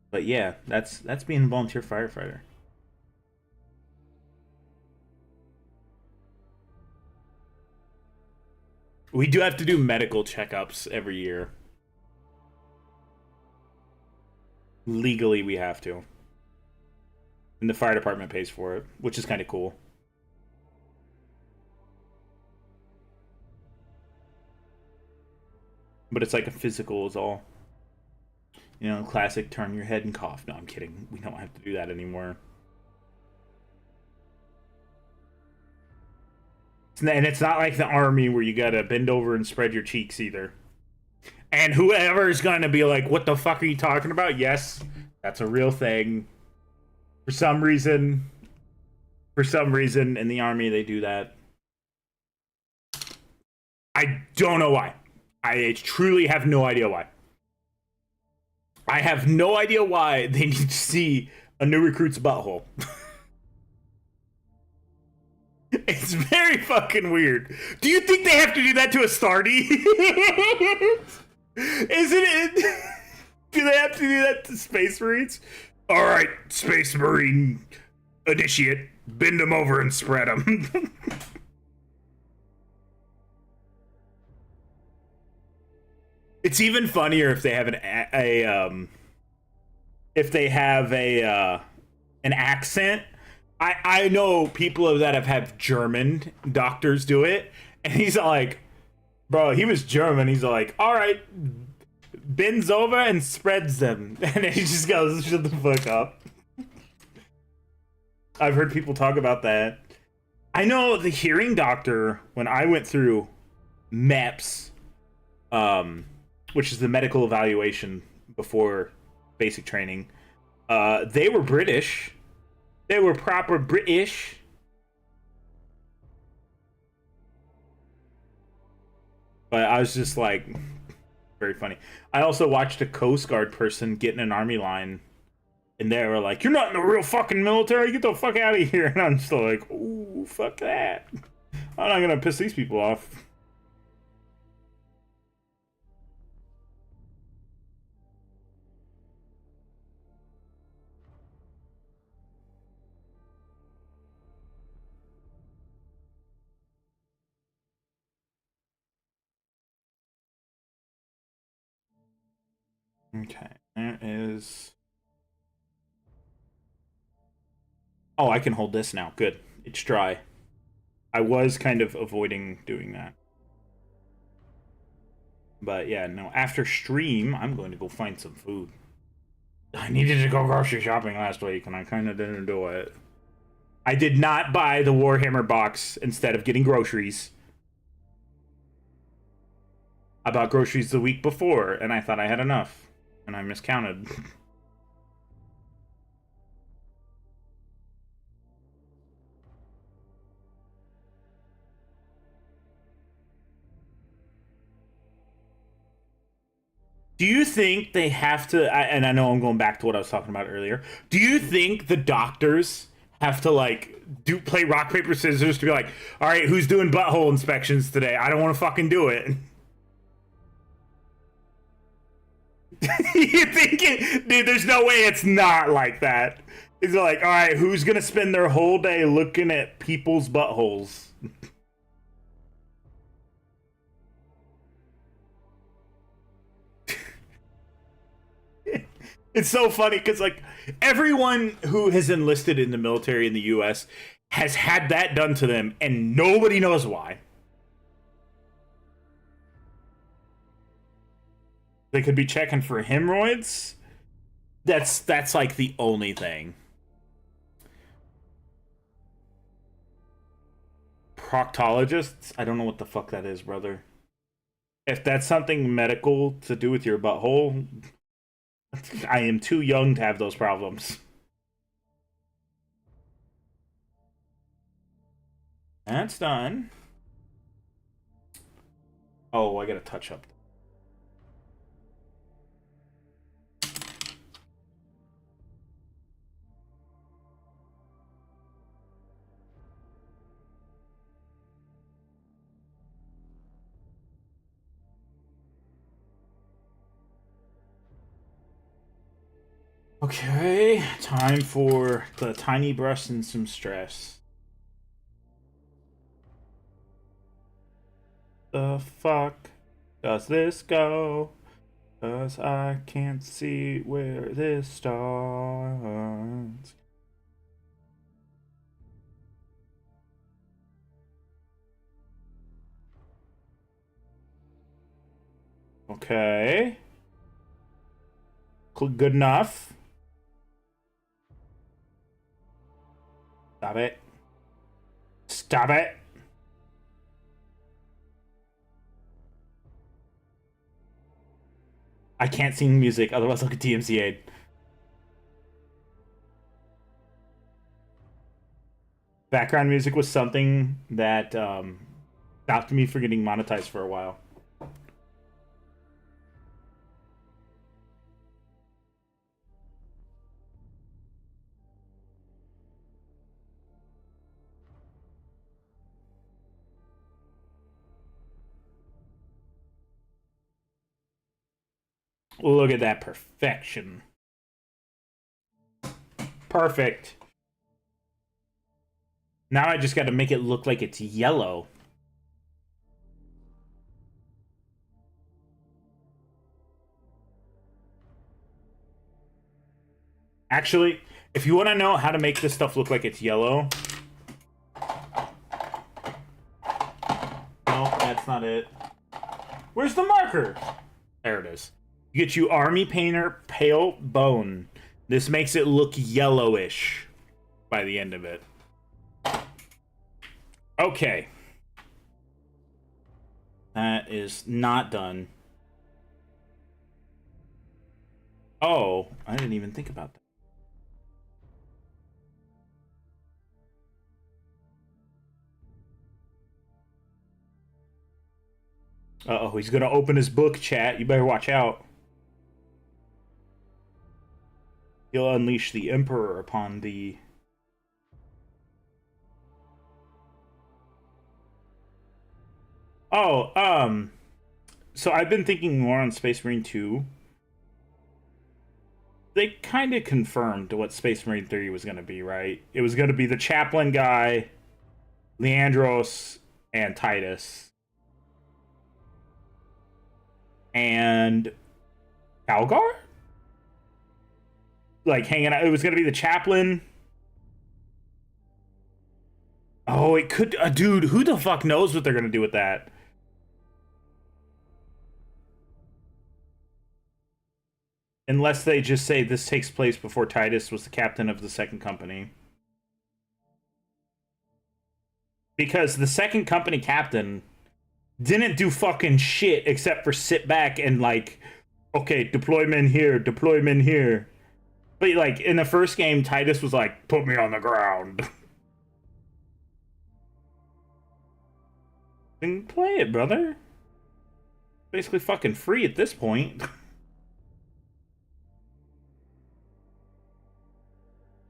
But yeah, that's being a volunteer firefighter. We do have to do medical checkups every year. Legally, we have to. And the fire department pays for it, which is kind of cool. But it's like a physical is all. You know, classic turn your head and cough. No, I'm kidding. We don't have to do that anymore. And it's not like the army where you gotta bend over and spread your cheeks either. And whoever is gonna be like, what the fuck are you talking about? Yes, that's a real thing. For some reason in the army they do that. I don't know why. I truly have no idea why. I have no idea why they need to see a new recruit's butthole. It's very fucking weird. Do you think they have to do that to a Stardy? Isn't it? Do they have to do that to Space Marines? Alright, Space Marine initiate. Bend them over and spread them. It's even funnier if they have an accent. I know people that have had German doctors do it, and he's like, bro, he was German. He's like, all right, bends over and spreads them, and then he just goes, shut the fuck up. I've heard people talk about that. I know the hearing doctor, when I went through MEPS, which is the medical evaluation before basic training, they were British. They were proper British. But I was just like, very funny. I also watched a Coast Guard person get in an army line, and they were like, you're not in the real fucking military, get the fuck out of here. And I'm still like, ooh, fuck that. I'm not gonna piss these people off. Okay, there is... Oh, I can hold this now. Good. It's dry. I was kind of avoiding doing that. But yeah, no, after stream, I'm going to go find some food. I needed to go grocery shopping last week, and I kind of didn't do it. I did not buy the Warhammer box instead of getting groceries. I bought groceries the week before, and I thought I had enough. And I miscounted. Do you think they have to, and I know I'm going back to what I was talking about earlier, do you think the doctors have to, like, play rock, paper, scissors to be like, all right, who's doing butthole inspections today? I don't want to fucking do it. You think it, dude, there's no way it's not like that. It's like, all right, who's going to spend their whole day looking at people's buttholes? It's so funny because, like, everyone who has enlisted in the military in the U.S. has had that done to them, and nobody knows why. They could be checking for hemorrhoids. That's like the only thing. Proctologists? I don't know what the fuck that is, brother. If that's something medical to do with your butthole, I am too young to have those problems. That's done. Oh, I gotta touch up. Okay, time for the tiny brush and some stress. The fuck does this go? 'Cause I can't see where this starts. Okay. Good enough. Stop it. Stop it. I can't sing music, otherwise I'll get DMCA'd. Background music was something that stopped me from getting monetized for a while. Look at that perfection. Perfect. Now I just got to make it look like it's yellow. Actually, if you want to know how to make this stuff look like it's yellow... No, that's not it. Where's the marker? There it is. You get you Army Painter Pale Bone. This makes it look yellowish by the end of it. Okay. That is not done. Oh, I didn't even think about that. Uh-oh, he's gonna open his book, chat. You better watch out. He'll unleash the Emperor upon thee. Oh, so I've been thinking more on Space Marine 2. They kind of confirmed what Space Marine 3 was going to be, right? It was going to be the Chaplain guy, Leandros, and Titus. And Algar? Like, hanging out. It was going to be the Chaplain. Oh, it could... dude, who the fuck knows what they're going to do with that? Unless they just say this takes place before Titus was the captain of the second company. Because the second company captain didn't do fucking shit except for sit back and like, okay, deploy men here, deploy men here. But like in the first game, Titus was like, put me on the ground. And play it, brother. Basically fucking free at this point.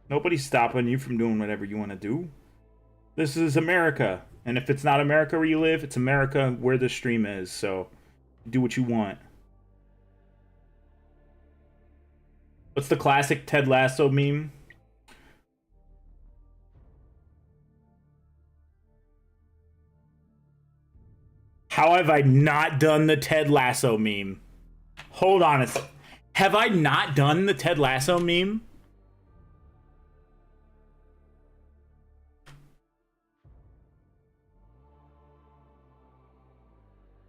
Nobody's stopping you from doing whatever you want to do. This is America. And if it's not America where you live, it's America where the stream is. So do what you want. What's the classic Ted Lasso meme? How have I not done the Ted Lasso meme? Hold on a second. Have I not done the Ted Lasso meme?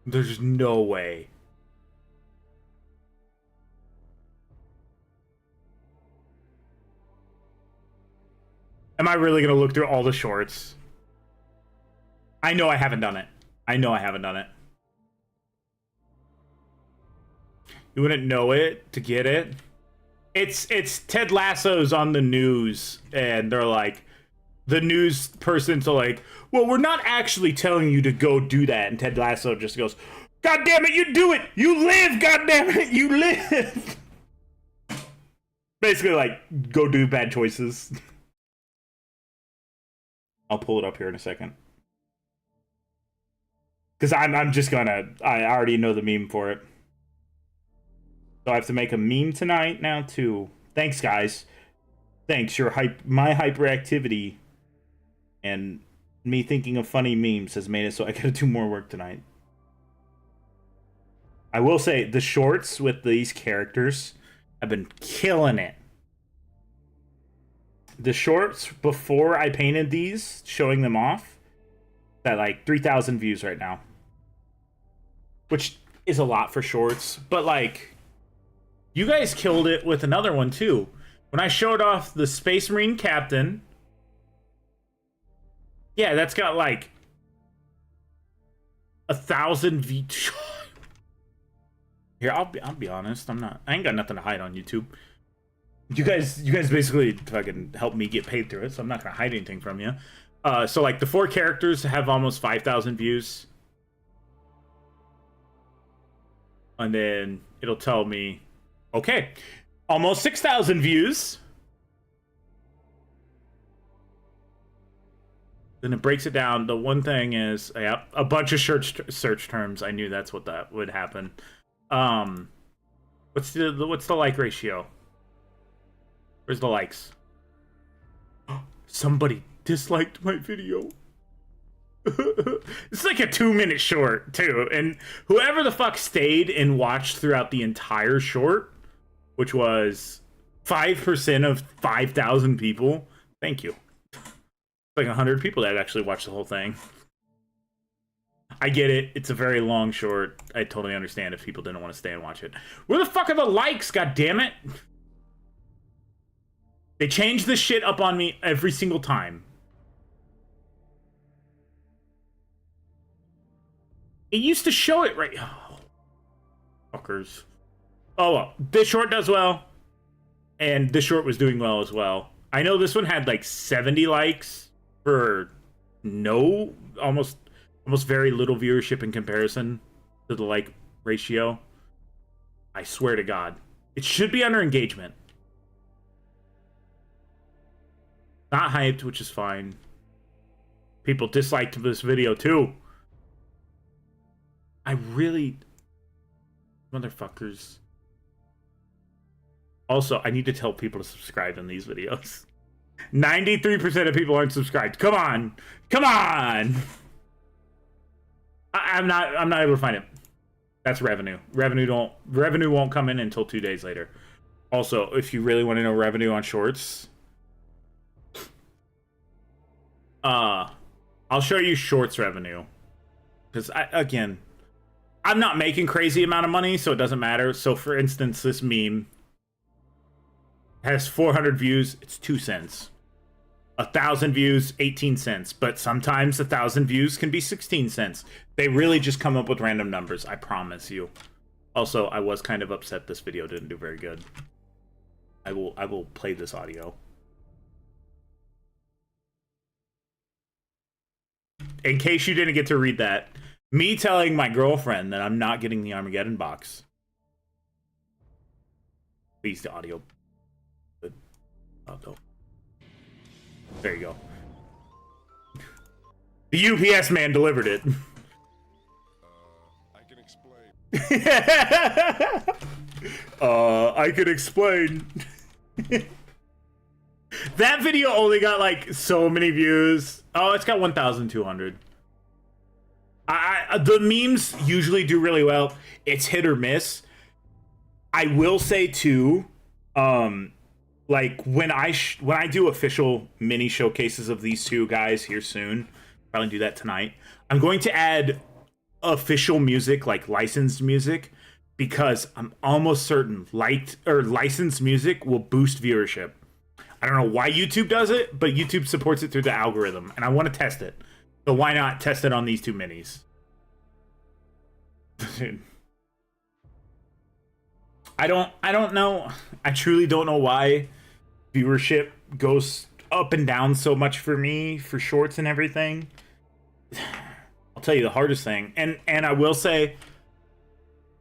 There's no way. Am I really gonna look through all the shorts? I know I haven't done it. I know I haven't done it. You wouldn't know it to get it? It's Ted Lasso's on the news, and they're like, the news person's like, well, we're not actually telling you to go do that. And Ted Lasso just goes, God damn it, you do it! You live, god damn it, you live! Basically like, go do bad choices. I'll pull it up here in a second. Because I'm just gonna, I already know the meme for it. So I have to make a meme tonight now too. Thanks, guys. Thanks, my hyperactivity and me thinking of funny memes has made it so I gotta do more work tonight. I will say, the shorts with these characters have been killing it. The shorts before I painted these, showing them off, at like 3,000 views right now. Which is a lot for shorts, but like, you guys killed it with another one too. When I showed off the Space Marine Captain, yeah, that's got like 1,000 views. Here, I'll be honest. I ain't got nothing to hide on YouTube. You guys basically fucking help me get paid through it, so I'm not gonna hide anything from you. So like the 4 characters have almost 5,000 views, and then it'll tell me, okay, almost 6,000 views. Then it breaks it down. The one thing is, yeah, a bunch of search terms. I knew that's what that would happen. What's the like ratio? Where's the likes? Somebody disliked my video. It's like a 2-minute short too, and whoever the fuck stayed and watched throughout the entire short, which was 5% of 5,000 people, thank you. Like 100 people that actually watched the whole thing. I get it. It's a very long short. I totally understand if people didn't want to stay and watch it. Where the fuck are the likes, god damn it? They change this shit up on me every single time. It used to show it right. Oh, fuckers. Oh well, this short does well, and this short was doing well as well. I know this one had like 70 likes for no, almost very little viewership in comparison to the like ratio. I swear to God, it should be under engagement. Not hyped, which is fine. People disliked this video too. I really... Motherfuckers. Also, I need to tell people to subscribe in these videos. 93% of people aren't subscribed. Come on! Come on! I'm not able to find it. That's revenue. Revenue won't come in until 2 days later. Also, if you really want to know revenue on shorts, I'll show you shorts revenue. Because again, I'm not making crazy amount of money, so it doesn't matter. So for instance, this meme has 400 views, it's 2 cents. 1,000 views, 18 cents. But sometimes 1,000 views can be 16 cents. They really just come up with random numbers, I promise you. Also, I was kind of upset this video didn't do very good. I will play this audio. In case you didn't get to read that, me telling my girlfriend that I'm not getting the Armageddon box. Please, the audio. Good. Oh, there you go. The UPS man delivered it. I can explain. I can explain. That video only got like so many views. Oh, it's got 1,200. The memes usually do really well. It's hit or miss. I will say too, like when I do official mini showcases of these two guys here soon, probably do that tonight. I'm going to add official music, like licensed music, because I'm almost certain licensed music will boost viewership. I don't know why YouTube does it, but YouTube supports it through the algorithm, and I want to test it. So why not test it on these two minis? I don't know. I truly don't know why viewership goes up and down so much for me for shorts and everything. I'll tell you the hardest thing, and I will say,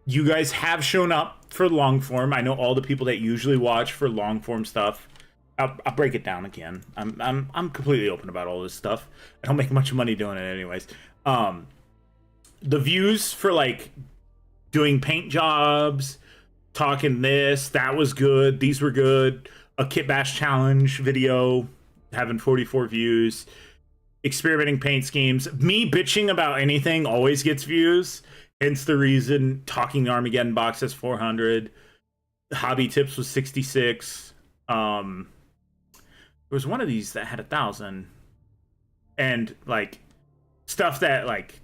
you guys have shown up for long form. I know all the people that usually watch for long form stuff. I'll break it down again. I'm completely open about all this stuff. I don't make much money doing it anyways. The views for like doing paint jobs, talking this, that was good. These were good. A Kit Bash challenge video having 44 views. Experimenting paint schemes. Me bitching about anything always gets views. Hence the reason Talking the Armageddon box has 400. Hobby tips was 66. There was one of these that had 1,000, and like stuff that like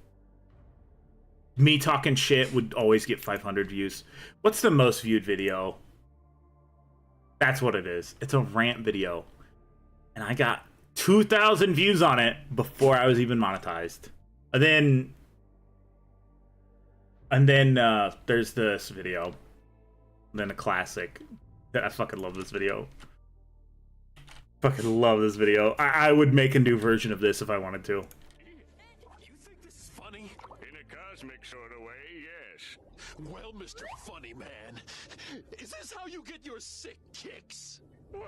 me talking shit would always get 500 views. What's the most viewed video? That's what it is. It's a rant video. And I got 2,000 views on it before I was even monetized. And then there's this video. And then a classic. I fucking love this video. Fucking love this video. I would make a new version of this if I wanted to. You think this is funny? In a cosmic sort of way, yes. Well, Mr. Funny Man, is this how you get your sick kicks? What?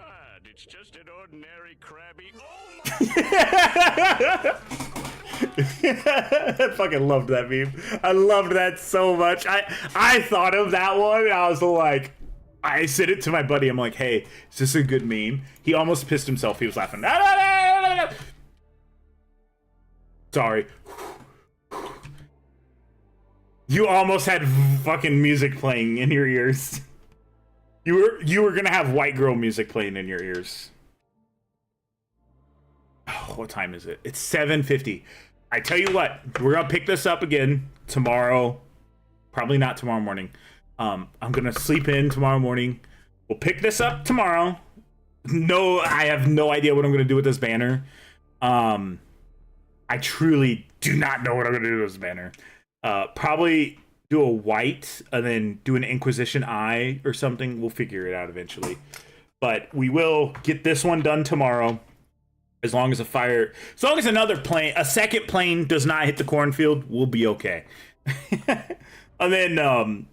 It's just an ordinary crabby. Oh my! I fucking loved that meme. I loved that so much. I thought of that one. I was like, I sent it to my buddy. I'm like, hey, is this a good meme? He almost pissed himself. He was laughing. Sorry. You almost had fucking music playing in your ears. You were gonna have white girl music playing in your ears. Oh, what time is it? It's 7:50. I tell you what, we're gonna pick this up again tomorrow. Probably not tomorrow morning. I'm gonna sleep in tomorrow morning. We'll pick this up tomorrow. No, I have no idea what I'm gonna do with this banner. I truly do not know what I'm gonna do with this banner. Probably do a white and then do an Inquisition eye or something. We'll figure it out eventually. But we will get this one done tomorrow. As long as another plane, a second plane does not hit the cornfield, we'll be okay. And then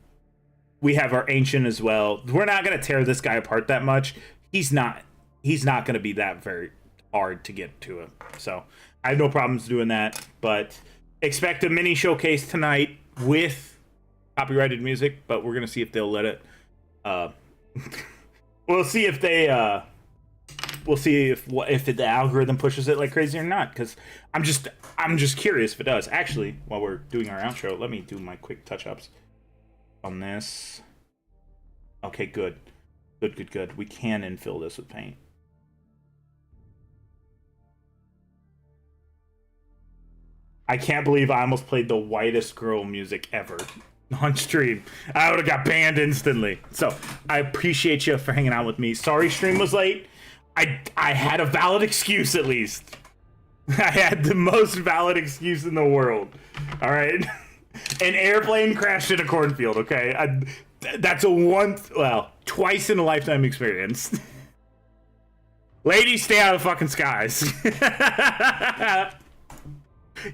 we have our ancient as well. We're not gonna tear this guy apart that much. He's not gonna be that very hard to get to him. So I have no problems doing that. But expect a mini showcase tonight with copyrighted music, but we're gonna see if they'll let it. We'll see if they. We'll see if the algorithm pushes it like crazy or not. Because I'm just curious if it does. Actually, while we're doing our outro, let me do my quick touch-ups on this. Okay, good. We can infill this with paint. I can't believe I almost played the whitest girl music ever on stream. I would have got banned instantly. So I appreciate you for hanging out with me. Sorry stream was late. I had a valid excuse at least. I had the most valid excuse in the world. All right. An airplane crashed in a cornfield, okay? That's twice in a lifetime experience. Ladies, stay out of the fucking skies.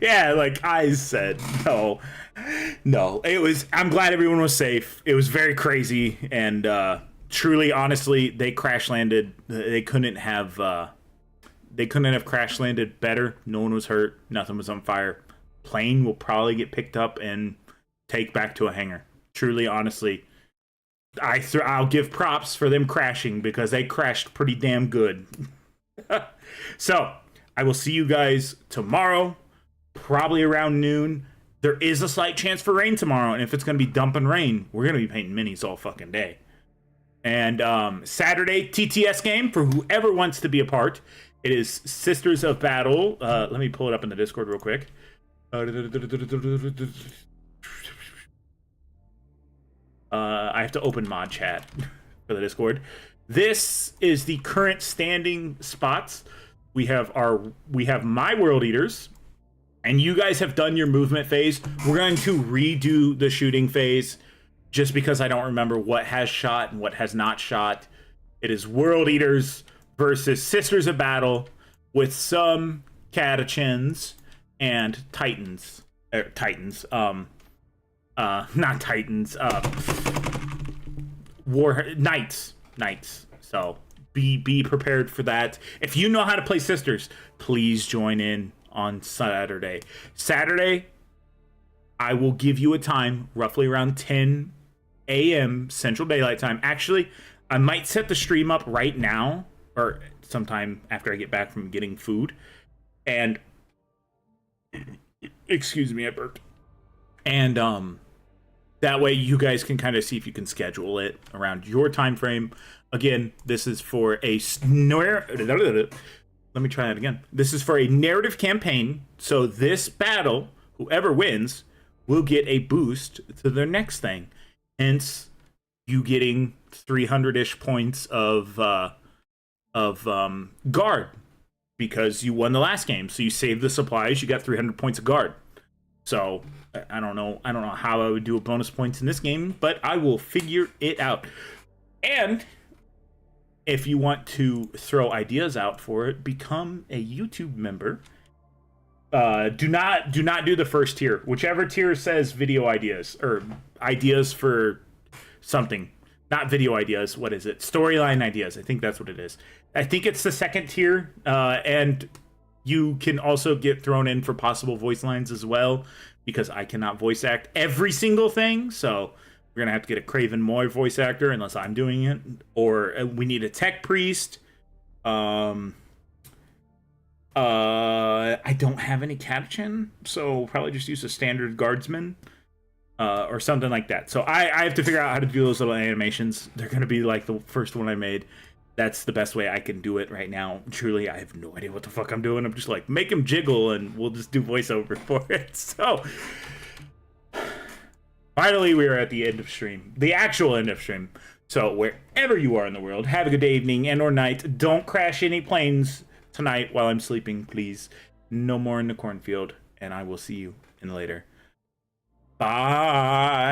Yeah, like I said, no, I'm glad everyone was safe. It was very crazy, and truly, honestly, they crash landed. They couldn't have crash landed better. No one was hurt. Nothing was on fire. Plane will probably get picked up and take back to a hangar. Truly, honestly, I'll give props for them crashing because they crashed pretty damn good. So I will see you guys tomorrow. Probably around noon. There is a slight chance for rain tomorrow, and if it's going to be dumping rain, we're going to be painting minis all fucking day. And Saturday, TTS game for whoever wants to be a part. It is Sisters of Battle. Let me pull it up in the Discord real quick. I have to open mod chat for the Discord. This is the current standing spots. We have my World Eaters. And you guys have done your movement phase. We're going to redo the shooting phase just because I don't remember what has shot and what has not shot. It is World Eaters versus Sisters of Battle with some Catachins and Titans. Not Titans. Knights. So be prepared for that. If you know how to play Sisters, please join in on Saturday. I will give you a time roughly around 10 a.m. Central Daylight Time. Actually, I might set the stream up right now or sometime after I get back from getting food. And excuse me, I burped. And that way you guys can kind of see if you can schedule it around your time frame. Again, this is for a let me try that again. This is for a narrative campaign. So this battle, whoever wins, will get a boost to their next thing. Hence, you getting 300-ish points of guard because you won the last game. So you saved the supplies, you got 300 points of guard. So I don't know how I would do a bonus points in this game, but I will figure it out. And if you want to throw ideas out for it, become a YouTube member. Do not do the first tier. Whichever tier says video ideas or ideas for something. Not video ideas. What is it? Storyline ideas. I think that's what it is. I think it's the second tier. And you can also get thrown in for possible voice lines as well, because I cannot voice act every single thing. So we're going to have to get a Craven Moy voice actor unless I'm doing it. Or we need a tech priest. I don't have any catechin, so probably just use a standard guardsman. Or something like that. So I have to figure out how to do those little animations. They're going to be like the first one I made. That's the best way I can do it right now. Truly, I have no idea what the fuck I'm doing. I'm just like, make him jiggle and we'll just do voiceover for it. So, finally, we are at the end of stream. The actual end of stream. So, wherever you are in the world, have a good day, evening, and or night. Don't crash any planes tonight while I'm sleeping, please. No more in the cornfield. And I will see you in later. Bye.